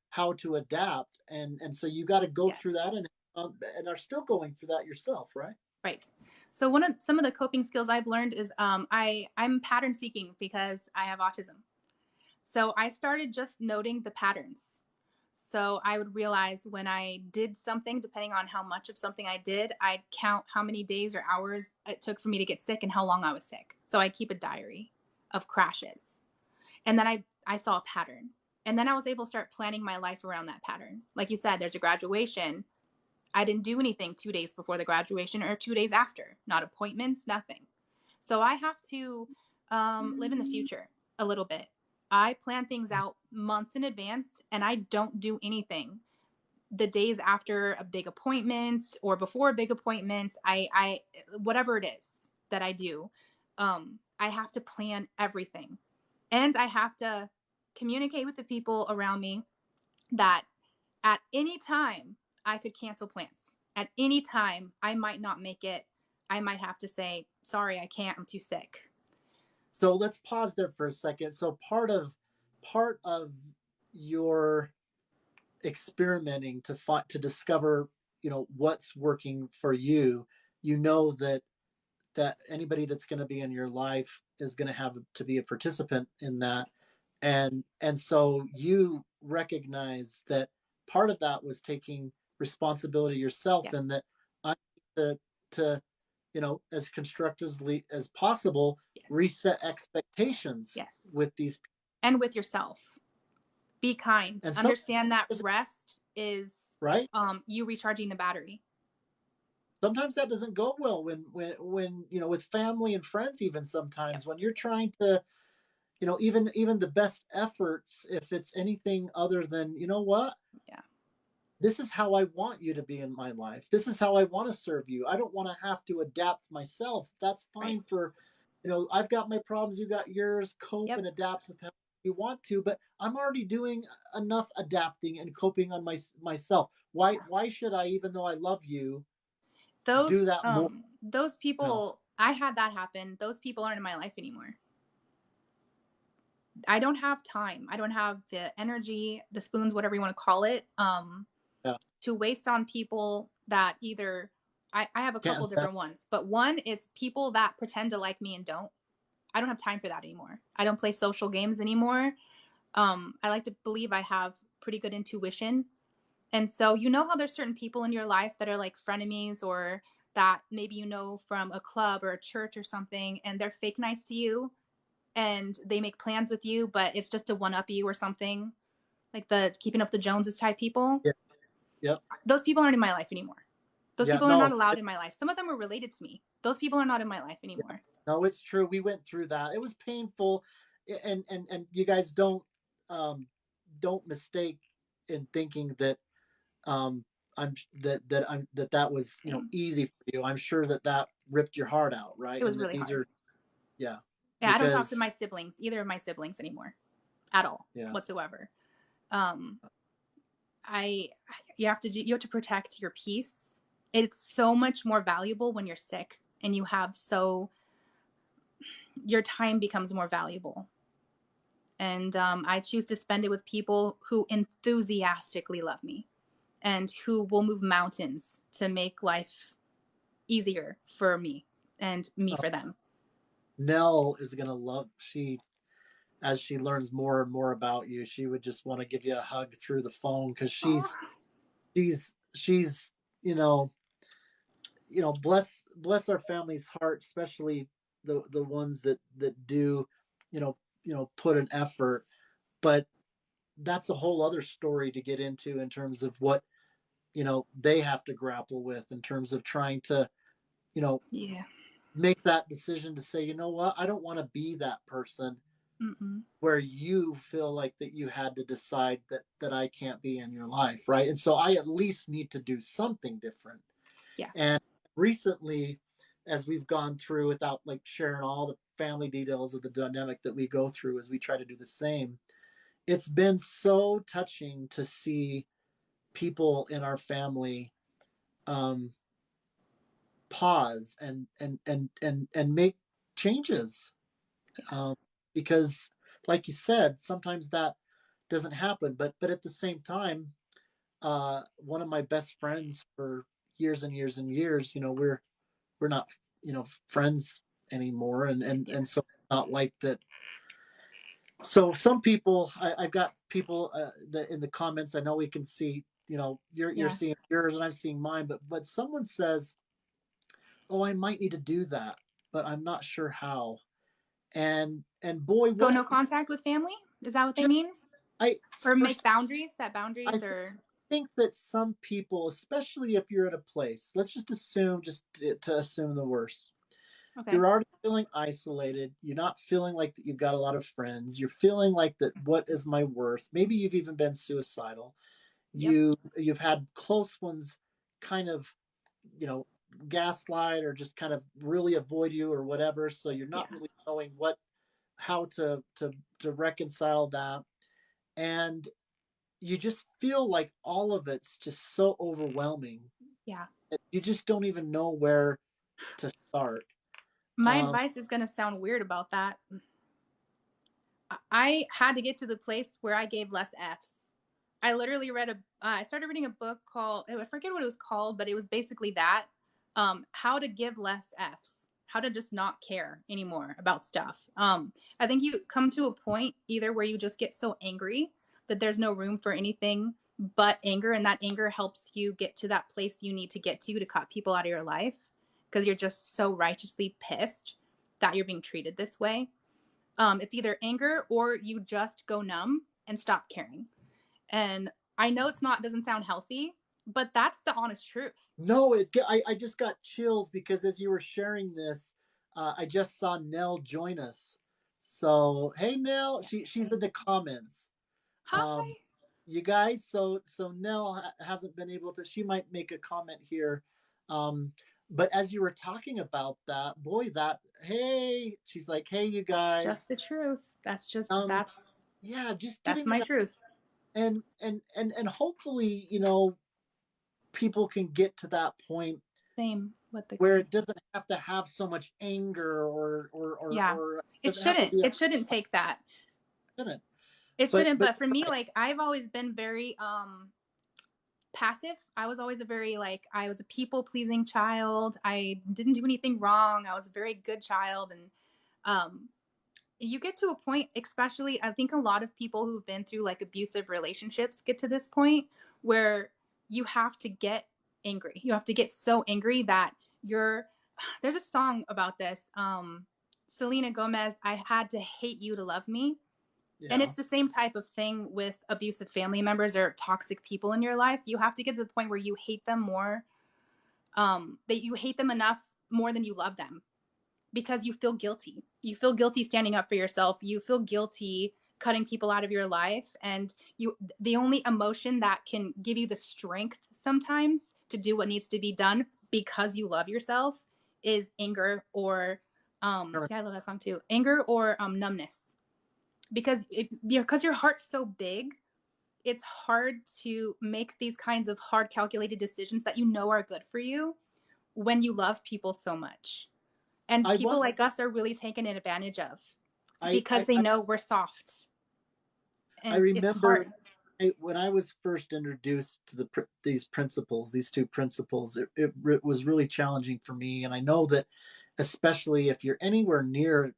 how to adapt, and so you got to go through that, and are still going through that yourself, right? Right. So some of the coping skills I've learned is I'm pattern seeking because I have autism. So I started just noting the patterns. So I would realize when I did something, depending on how much of something I did, I'd count how many days or hours it took for me to get sick and how long I was sick. So I keep a diary of crashes. And then I saw a pattern. And then I was able to start planning my life around that pattern. Like you said, there's a graduation. I didn't do anything 2 days before the graduation or 2 days after. Not appointments, nothing. So I have to live in the future a little bit. I plan things out months in advance, and I don't do anything the days after a big appointment or before a big appointment. I whatever it is that I do, I have to plan everything, and I have to communicate with the people around me that at any time I could cancel plans. At any time I might not make it. I might have to say, sorry, I can't, I'm too sick. So let's pause there for a second. So part of your experimenting to discover, what's working for you, that anybody that's going to be in your life is going to have to be a participant in that. And so you recognize that part of that was taking responsibility yourself, and that I need to as constructively as possible, reset expectations with these people. And with yourself. Be kind. And understand that rest is you recharging the battery. Sometimes that doesn't go well when with family and friends, even sometimes when you're trying to, even the best efforts, if it's anything other than, this is how I want you to be in my life. This is how I want to serve you. I don't want to have to adapt myself. That's Right. fine for, I've got my problems, you got yours. Cope Yep. and adapt with how you want to, but I'm already doing enough adapting and coping on myself. Why should I, even though I love you, do that more? Those You know, people, I had that happen. Those people aren't in my life anymore. I don't have time. I don't have the energy, the spoons, whatever you want to call it, yeah, to waste on people that either I have a couple can't invest. different ones, but one is people that pretend to like me and don't. I don't have time for that anymore. I don't play social games anymore. I like to believe I have pretty good intuition. And so, you know how there's certain people in your life that are like frenemies, or that maybe you know from a club or a church or something, and they're fake nice to you and they make plans with you, but it's just to one up you or something, like the keeping up the Joneses type people. Yeah, yeah, Those people aren't in my life anymore. Those yeah. people are not No, allowed in my life. Some of them were related to me. Those people are not in my life yeah, anymore. no, it's true. We went through that. It was painful, and you guys um, don't mistake in thinking that um I'm that was easy for you. I'm sure that ripped your heart out, It right? was And that really these hard. are, yeah, Yeah, I don't talk to because my siblings, either of my siblings anymore, at all, yeah, whatsoever. Um, I you have to protect your peace. It's so much more valuable when you're sick and your time becomes more valuable. And I choose to spend it with people who enthusiastically love me and who will move mountains to make life easier for me and me uh, for them. Nell is gonna love, she as she learns more and more about you, she would just want to give you a hug through the phone, because Oh, she's you know bless our family's heart, especially the ones that do put an effort. But that's a whole other story to get into in terms of what they have to grapple with in terms of trying to you know yeah. make that decision to say, you know what, I don't want to be that person Mm-mm. where you feel like that you had to decide that I can't be in your life, right? And so I at least need to do something different. Yeah. And recently, as we've gone through, without like sharing all the family details of the dynamic that we go through as we try to do the same, it's been so touching to see people in our family um, pause and make changes, um, because, like you said, sometimes that doesn't happen. But at the same time, one of my best friends for years and years and years, we're not friends anymore, Yeah. and so not like that. So some people, I've got people that in the comments, I know we can see, you're Yeah. seeing yours and I'm seeing mine, but someone says, oh, I might need to do that, but I'm not sure how. And boy, Go what no contact with family? Is that what they just mean? I Or for make boundaries, set I boundaries, or think that some people, especially if you're at a place, let's just assume, just to assume the worst. okay. You're already feeling isolated. You're not feeling like that you've got a lot of friends. You're feeling like that, what is my worth? Maybe you've even been suicidal. Yep. You've had close ones kind of, you know, gaslight or just kind of really avoid you or whatever. So you're not Yeah. really knowing how to reconcile that. And you just feel like all of it's just so overwhelming. Yeah. You just don't even know where to start. My Um, advice is going to sound weird about that. I had to get to the place where I gave less F's. I literally I started reading a book called, I forget what it was called, but it was basically that, how to give less F's, how to just not care anymore about stuff. I think you come to a point either where you just get so angry that there's no room for anything but anger, and that anger helps you get to that place you need to get to cut people out of your life because you're just so righteously pissed that you're being treated this way. It's either anger or you just go numb and stop caring. And I know doesn't sound healthy, but that's the honest truth. no, I just got chills because as you were sharing this, I just saw Nell join us. So hey, Nell, she's in the comments. Um, Hi. you guys, so Nell hasn't been able to. She might make a comment here, um, but as you were talking about that, boy, that hey, she's like, hey, you That's guys, just the truth. That's just um, yeah, just that's getting my to that, truth. and hopefully, people can get to that point Same with the where grief. it doesn't have to have so much anger Yeah. or It doesn't have to shouldn't. be a It shouldn't take that. shouldn't. It But shouldn't, but but for you're me, right. like I've always been very passive. I was always a very like I was a people pleasing child. I didn't do anything wrong. I was a very good child, and um you get to a point, especially I think a lot of people who've been through like abusive relationships get to this point where you have to get angry. You have to get so angry that you're there's a song about this. Selena Gomez, I had to hate you to love me. And Yeah, it's the same type of thing with abusive family members or toxic people in your life. You have to get to the point where you hate them more, that you hate them enough more than you love them because you feel guilty. You feel guilty standing up for yourself. You feel guilty cutting people out of your life. And the only emotion that can give you the strength sometimes to do what needs to be done because you love yourself is anger or, yeah, I love that song too. Anger or numbness because your heart's so big, it's hard to make these kinds of hard calculated decisions that you know are good for you when you love people so much. And I people want like us are really taken advantage of I because they know we're soft I and it's remember hard. when I was first introduced to these principles, these two principles, it was really challenging for me. And I know that, especially if you're anywhere near,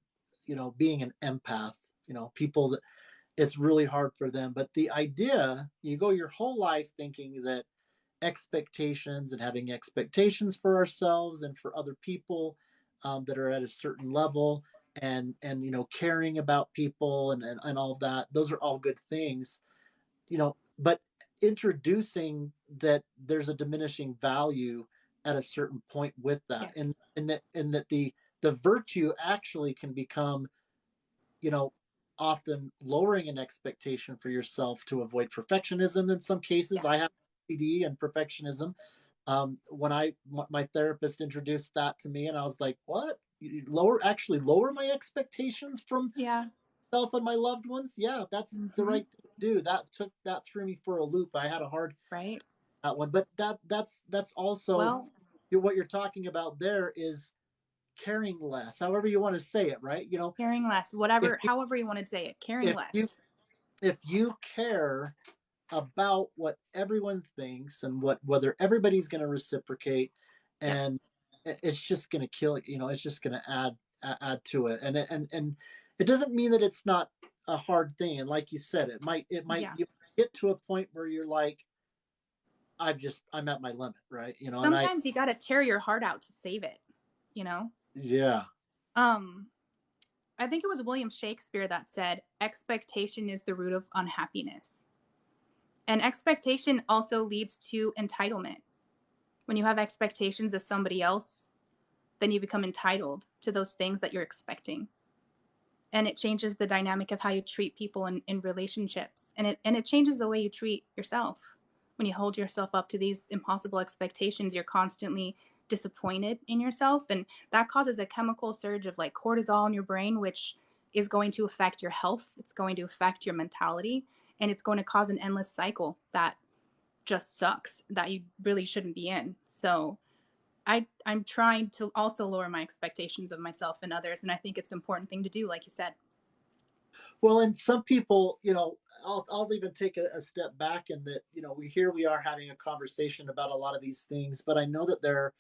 being an empath, people that it's really hard for them. But the idea, you go your whole life thinking that expectations and having expectations for ourselves and for other people that are at a certain level and caring about people and all of that, those are all good things, but introducing that there's a diminishing value at a certain point with that, Yes. and that the virtue actually can become, you know often lowering an expectation for yourself to avoid perfectionism. In some cases, Yeah. I have OCD and perfectionism. When my therapist introduced that to me, and I was like, what? You lower my expectations from Yeah. myself and my loved ones? Yeah, that's the Mm-hmm. right thing to do. That threw me for a loop. I had a hard Right. that one. But that's also Well, what you're talking about there is caring less, however you want to say it, right? caring less, if whatever, however you want to say it, caring if you less. if you care about what everyone thinks and whether everybody's going to reciprocate, Yep. and it's just going to kill, it's just going to add to it, and it doesn't mean that it's not a hard thing. And like you said, it might Yeah. you get to a point where you're like, I'm at my limit, right? And I Sometimes you got to tear your heart out to save it, you know? yeah. Um, I think it was William Shakespeare that said, expectation is the root of unhappiness. And expectation also leads to entitlement. When you have expectations of somebody else, then you become entitled to those things that you're expecting. And it changes the dynamic of how you treat people in relationships. And it changes the way you treat yourself. When you hold yourself up to these impossible expectations, you're constantly disappointed in yourself. And that causes a chemical surge of like cortisol in your brain, which is going to affect your health. It's going to affect your mentality. And it's going to cause an endless cycle that just sucks that you really shouldn't be in. So I'm trying to also lower my expectations of myself and others. And I think it's an important thing to do, like you said. Well, and some people, I'll even take a step back in that, we are having a conversation about a lot of these things, but I know that there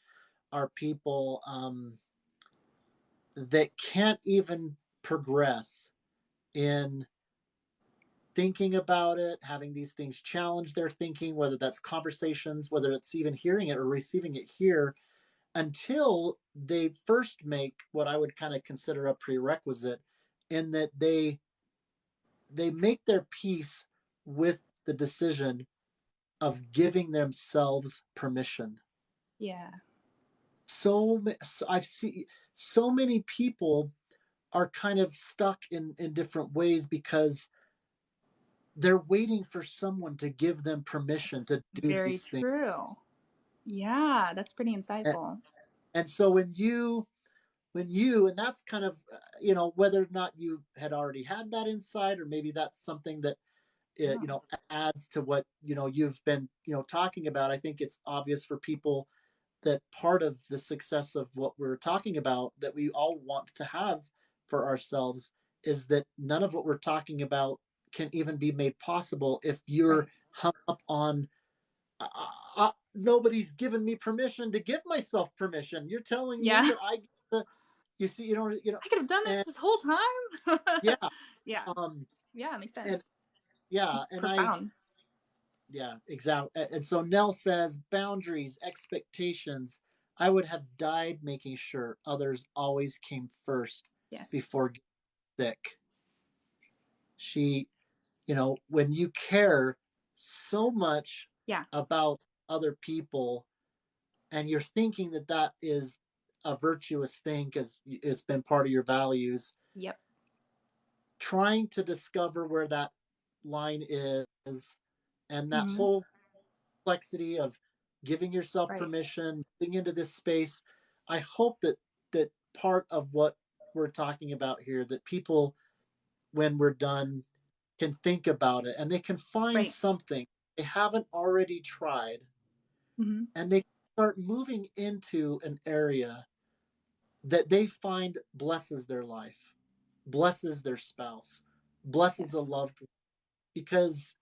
are people that can't even progress in thinking about it, having these things challenge their thinking, whether that's conversations, whether it's even hearing it or receiving it here, until they first make what I would kind of consider a prerequisite, in that they make their peace with the decision of giving themselves permission. Yeah. So I've seen so many people are kind of stuck in different ways because they're waiting for someone to give them permission That's to do very these things. true. Yeah, that's pretty And, insightful. and so and that's kind of, whether or not you had already had that insight, or maybe that's something that, Yeah. adds to what, you've been, talking about. I think it's obvious for people that part of the success of what we're talking about that we all want to have for ourselves is that none of what we're talking about can even be made possible if you're Right. hung up on, nobody's given me permission to give myself permission. You're telling me Yeah. that I get to, you see, I could have done and this whole time. yeah, Yeah. um, Yeah, it makes and sense. yeah, It's and profound. yeah, exactly. And so Nell says boundaries, expectations. I would have died making sure others always came first Yes. before getting sick. She, when you care so much Yeah. about other people, and you're thinking that that is a virtuous thing because it's been part of your values, Yep. trying to discover where that line is, and that Hmm. whole complexity of giving yourself Right. permission, getting into this space. I hope that part of what we're talking about here, that people, when we're done, can think about it and they can find Right. something they haven't already tried, Hmm. and they start moving into an area that they find blesses their life, blesses their spouse, blesses a Yes. loved one. Because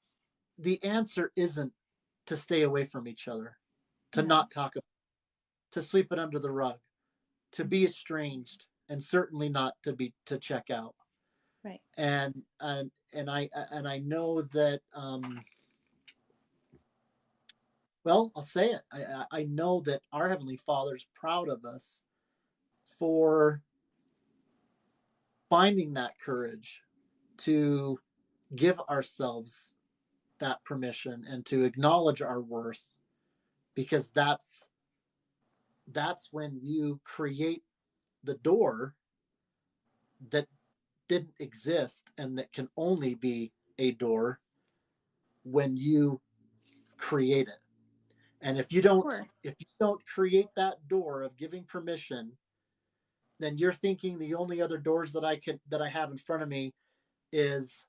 the answer isn't to stay away from each other, to No. not talk about, to sweep it under the rug, to be estranged, and certainly not to check out. Right. And I know that, well, I'll say it. I know that our Heavenly Father is proud of us for finding that courage to give ourselves that permission and to acknowledge our worth, because that's when you create the door that didn't exist and that can only be a door when you create it. And Sure. if you don't create that door of giving permission, then you're thinking the only other doors that I have in front of me is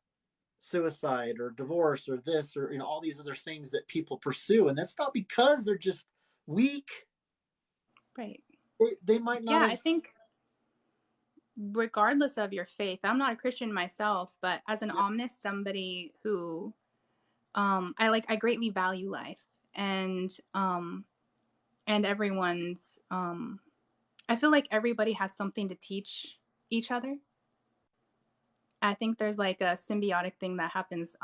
suicide or divorce or this, or all these other things that people pursue. And that's not because they're just weak. Right. They might not Yeah, I have. think regardless of your faith, I'm not a Christian myself, but as an Yeah. omnist, somebody who I greatly value life, and everyone's I feel like everybody has something to teach each other. I think there's like a symbiotic thing that happens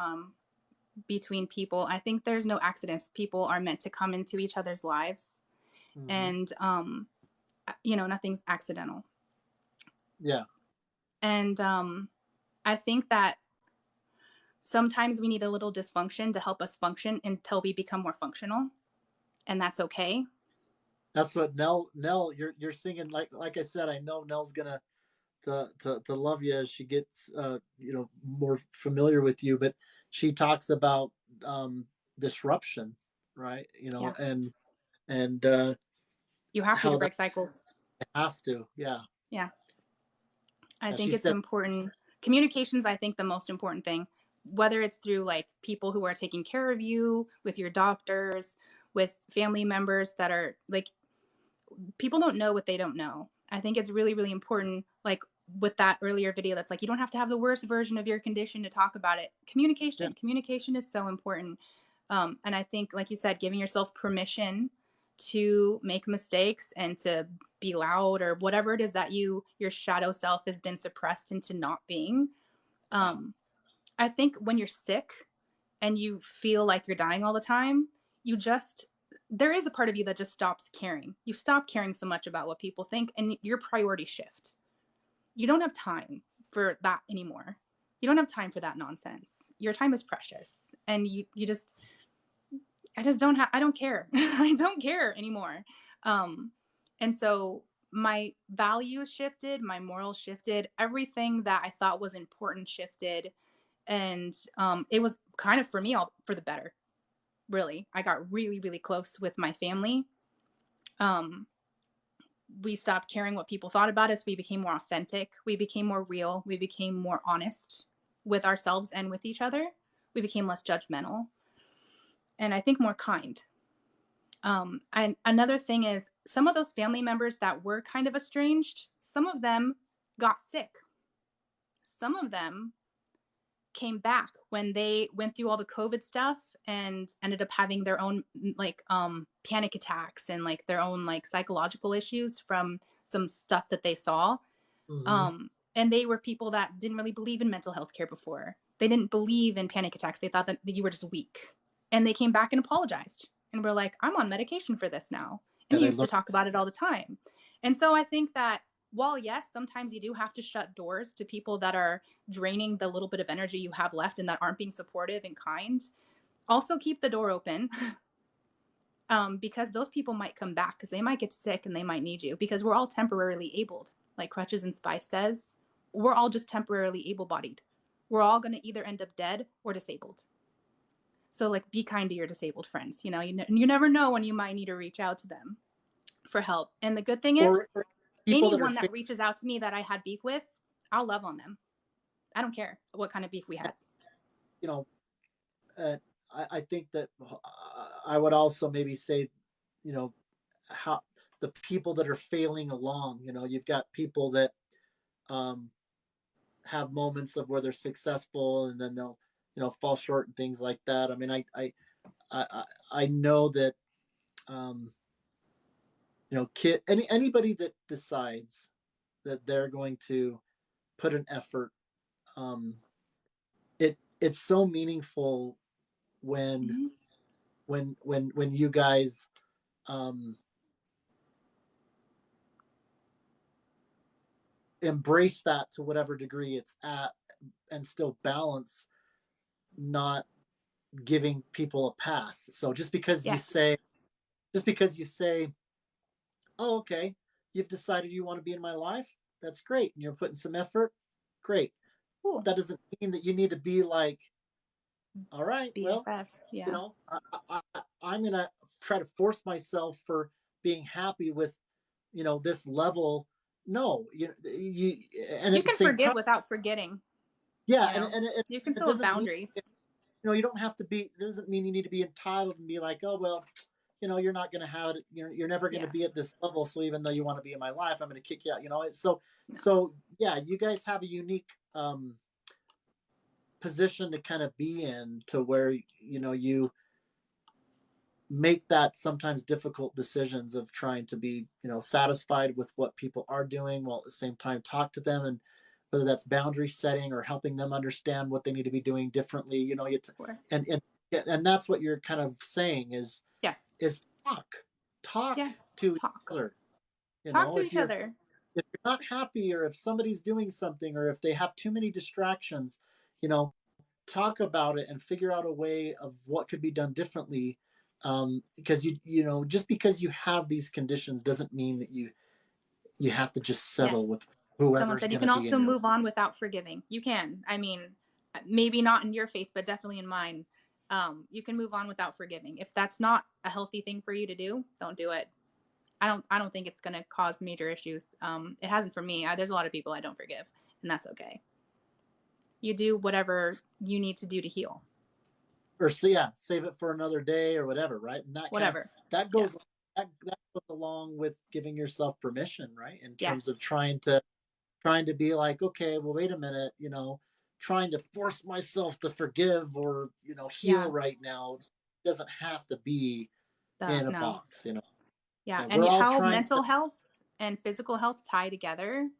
between people. I think there's no accidents. People are meant to come into each other's lives, Mm-hmm. and nothing's accidental. Yeah, And I think that sometimes we need a little dysfunction to help us function until we become more functional, and that's okay. that's what Nell, you're singing. Like I said, I know Nell's gonna to love you as she gets more familiar with you. But she talks about, disruption, right? Yeah, And you have to how that break cycles. has to. Yeah. Yeah, I And think she it's said, important. Communication's, I think, the most important thing, whether it's through like people who are taking care of you, with your doctors, with family members that are like, people don't know what they don't know. I think it's really, really important, like with that earlier video that's like, you don't have to have the worst version of your condition to talk about it. yeah, Communication is so important. And I think, like you said, giving yourself permission to make mistakes and to be loud or whatever it is that your shadow self has been suppressed into not being. yeah, Um, I think when you're sick and you feel like you're dying all the time, you just, there is a part of you that just stops caring. You stop caring so much about what people think, and your priorities shift. You don't have time for that anymore. You don't have time for that nonsense. Your time is precious, and you just, I just don't have, I don't care. I don't care anymore. Um, and so my values shifted, my morals shifted, everything that I thought was important shifted. And it was kind of for me all for the better. Really, I got really, really close with my family. We stopped caring what people thought about us. We became more authentic. We became more real. We became more honest with ourselves and with each other. We became less judgmental, and I think more kind. And another thing is, some of those family members that were kind of estranged, some of them got sick. Some of them came back when they went through all the COVID stuff and ended up having their own like panic attacks and like their own like psychological issues from some stuff that they saw. Mm-hmm. And they were people that didn't really believe in mental health care before. They didn't believe in panic attacks. They thought that you were just weak. And they came back and apologized and were like, I'm on medication for this now. And Yeah, he they used to look. talk about it all the time. And so I think that while, yes, sometimes you do have to shut doors to people that are draining the little bit of energy you have left and that aren't being supportive and kind, also keep the door open. Because those people might come back because they might get sick and they might need you, because we're all temporarily abled. Like Crutches and Spice says, we're all just temporarily able-bodied. We're all going to either end up dead or disabled. So like, be kind to your disabled friends. You know, you never know when you might need to reach out to them for help. And the good thing is, Or people that are anyone that reaches out to me that I had beef with, I'll love on them. I don't care what kind of beef we had. you know, I think that I would also maybe say, you know, how the people that are failing along, you know, you've got people that um, have moments of where they're successful and then they'll, you know, fall short and things like that. I mean, I know that, um, you know, anybody that decides that they're going to put an effort, um, it's so meaningful when Mm-hmm. when you guys um, embrace that to whatever degree it's at and still balance not giving people a pass. So Yes. just because you say, oh, okay, you've decided you want to be in my life, that's great, and you're putting some effort, great. Cool. That doesn't mean that you need to be like, all right, well, BFFs. you Yeah. know, I'm gonna try to force myself for being happy with, you know, this level. No, you and You at the can same forgive time, without forgetting, yeah, you know. and You can it still have doesn't mean, boundaries. you know, you don't have to be. It doesn't mean you need to be entitled and be like, oh well, you know, you're not going to have it. You're never going to Yeah. be at this level. So even though you want to be in my life, I'm going to kick you out. You know, No. so yeah, you guys have a unique position to kind of be in to where you know you make that sometimes difficult decisions of trying to be, you know, satisfied with what people are doing while at the same time talk to them, and whether that's boundary setting or helping them understand what they need to be doing differently, you know, Sure. and and that's what you're kind of saying Yes. is talk Yes. to each Talk. other. You Talk know, to each other. if you're not happy or if somebody's doing something or if they have too many distractions, you know, talk about it and figure out a way of what could be done differently. Because you know, just because you have these conditions doesn't mean that you have to just Yes. settle with Someone whoever's said you going can to be in also your. move on without forgiving. You can. I mean, maybe not in your faith, but definitely in mine. You can move on without forgiving. If that's not a healthy thing for you to do, don't do it. I don't think it's going to cause major issues. It hasn't for me. There's a lot of people I don't forgive, and that's okay. You do whatever you need to do to heal. Or so yeah, save it for another day or whatever, right? And that kind of Whatever. that Yeah. goes that goes along with giving yourself permission, right? In terms Yes. of trying to be like, okay, well, wait a minute, you know, trying to force myself to forgive or, you know, heal Yeah. right now doesn't have to be in a No. box, you know. Yeah. And And we're all how trying to. mental health and physical health tie together,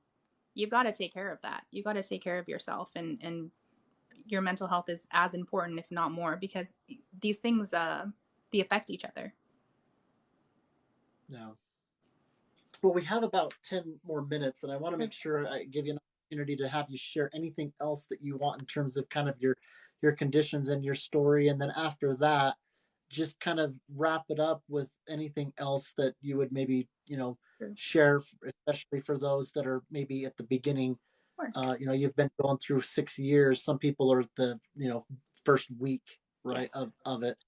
you've got to take care of that. You've got to take care of yourself, and your mental health is as important, if not more, because these things they affect each other. No. Well, we have about 10 more minutes, and I want to Sure. make sure I give you an opportunity to have you share anything else that you want in terms of kind of your conditions and your story. And then after that, just kind of wrap it up with anything else that you would maybe, you know, Sure. share, especially for those that are maybe at the beginning Sure. you've been going through 6 years. Some people are the, first week, right, Yes. of it.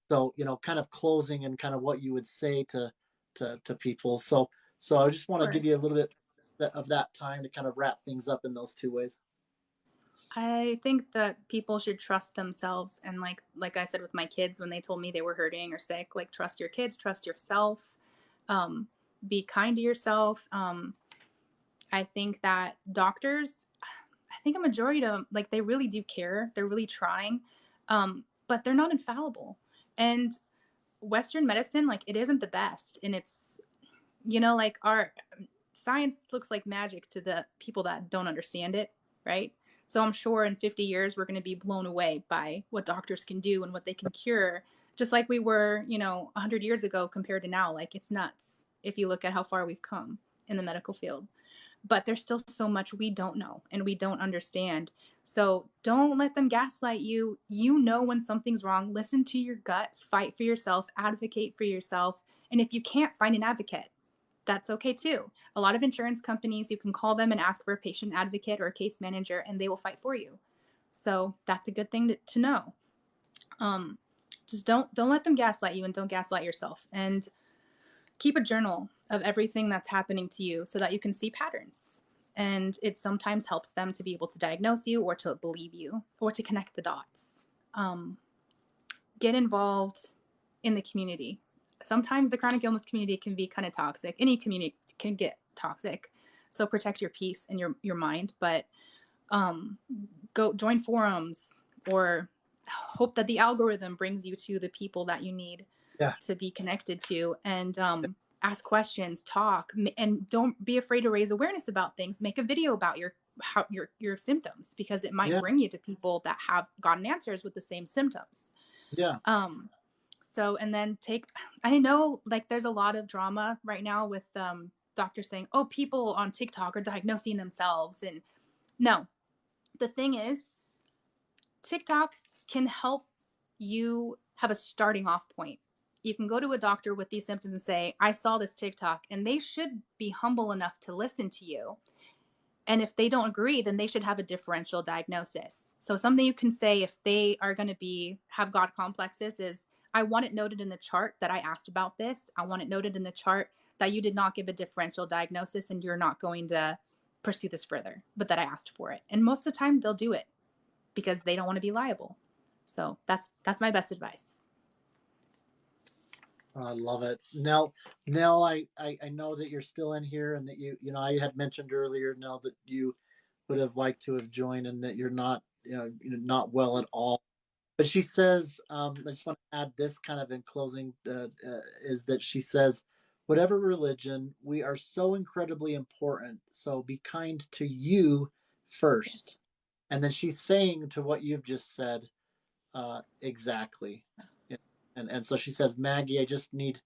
So, kind of closing and kind of what you would say to people. So I just want to Sure. give you a little bit of that time to kind of wrap things up in those two ways. I think that people should trust themselves, and like I said with my kids when they told me they were hurting or sick, like trust your kids, trust yourself, um, be kind to yourself. I think that doctors, I think a majority of them, like they really do care, they're really trying, but they're not infallible. And Western medicine, like it isn't the best, and it's like our science looks like magic to the people that don't understand it, right? So I'm sure in 50 years we're going to be blown away by what doctors can do and what they can cure, just like we were, 100 years ago compared to now. Like it's nuts if you look at how far we've come in the medical field. But there's still so much we don't know and we don't understand. So don't let them gaslight you. You know when something's wrong. Listen to your gut, fight for yourself, advocate for yourself. And if you can't, find an advocate. That's okay too. A lot of insurance companies, you can call them and ask for a patient advocate or a case manager, and they will fight for you. So that's a good thing to know. Um, just don't let them gaslight you, and don't gaslight yourself. And keep a journal of everything that's happening to you so that you can see patterns. And it sometimes helps them to be able to diagnose you or to believe you or to connect the dots. Get involved in the community. Sometimes the chronic illness community can be kind of toxic. Any community can get toxic. So protect your peace and your mind, but go join forums or hope that the algorithm brings you to the people that you need Yeah. to be connected to, and ask questions, talk, and don't be afraid to raise awareness about things. Make a video about your symptoms, because it might Yeah. bring you to people that have gotten answers with the same symptoms. Yeah. So, and then I know like there's a lot of drama right now with doctors saying, oh, people on TikTok are diagnosing themselves. And no, the thing is, TikTok can help you have a starting off point. You can go to a doctor with these symptoms and say, I saw this TikTok, and they should be humble enough to listen to you. And if they don't agree, then they should have a differential diagnosis. So something you can say if they are going to have God complexes is, I want it noted in the chart that I asked about this. I want it noted in the chart that you did not give a differential diagnosis and you're not going to pursue this further, but that I asked for it. And most of the time they'll do it because they don't want to be liable. So that's my best advice. I love it. Nell, I know that you're still in here, and that I had mentioned earlier, Nell, that you would have liked to have joined, and that you're not, not well at all. But she says, I just want to add this kind of in closing, is that she says, whatever religion, we are so incredibly important. So be kind to you Yes. first. And then she's saying to what you've just said, exactly. Yeah. And so she says, Maggie, I just need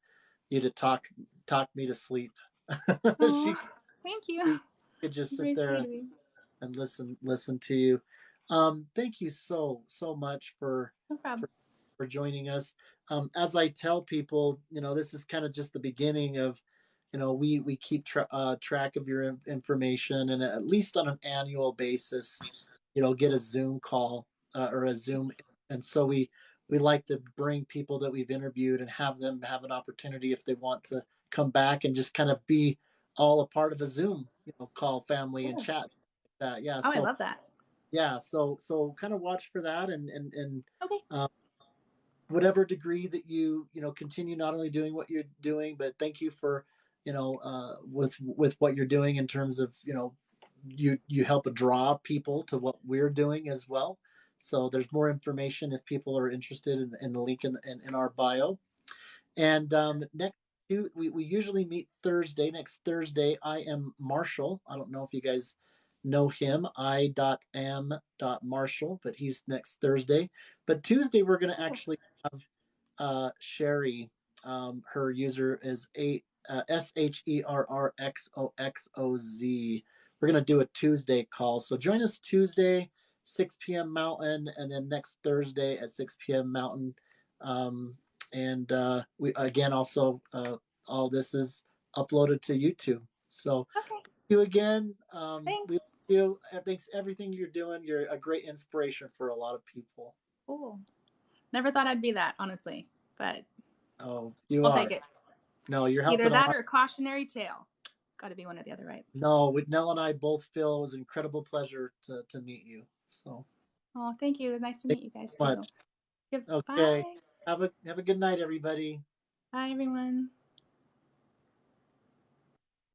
you to talk me to sleep. Oh, She thank you. could just sit Very there sweet of you. and listen to you. Thank you so much No problem. for for joining us. As I tell people, this is kind of just the beginning of, we keep track of your information, and at least on an annual basis, get a Zoom call, or a Zoom, and so we like to bring people that we've interviewed and have them have an opportunity if they want to come back and just kind of be all a part of a Zoom, call family and Sure. chat. Yeah, Oh, I so love that. yeah, so kind of watch for that, and Okay. uh, whatever degree that continue not only doing what you're doing, but thank you for with what you're doing in terms of you help draw people to what we're doing as well. So there's more information if people are interested in the link in our bio. And next, we usually meet Thursday. Next Thursday, I am Marshall. I don't know if you guys know him, I.am.Marshall, but he's next Thursday. But Tuesday, we're going to actually have Sherry. Her user is SHERRXOXOZ. We're going to do a Tuesday call. So join us Tuesday, 6 p.m. Mountain, and then next Thursday at 6 p.m. Mountain. And we again also all this is uploaded to YouTube. So Okay. thank you again. Thanks. you. Thanks everything you're doing. You're a great inspiration for a lot of people. Cool. Never thought I'd be that, honestly, but Oh, you I'll are. take it. No, you're Either helping a that lot. or a cautionary tale. Got to be one or the other, right? No, with Nell and I both feel it was an incredible pleasure to meet you. So Oh, thank you. It was nice to thank meet you guys you so too. much. Okay. Goodbye. Have a good night, everybody. Bye, everyone.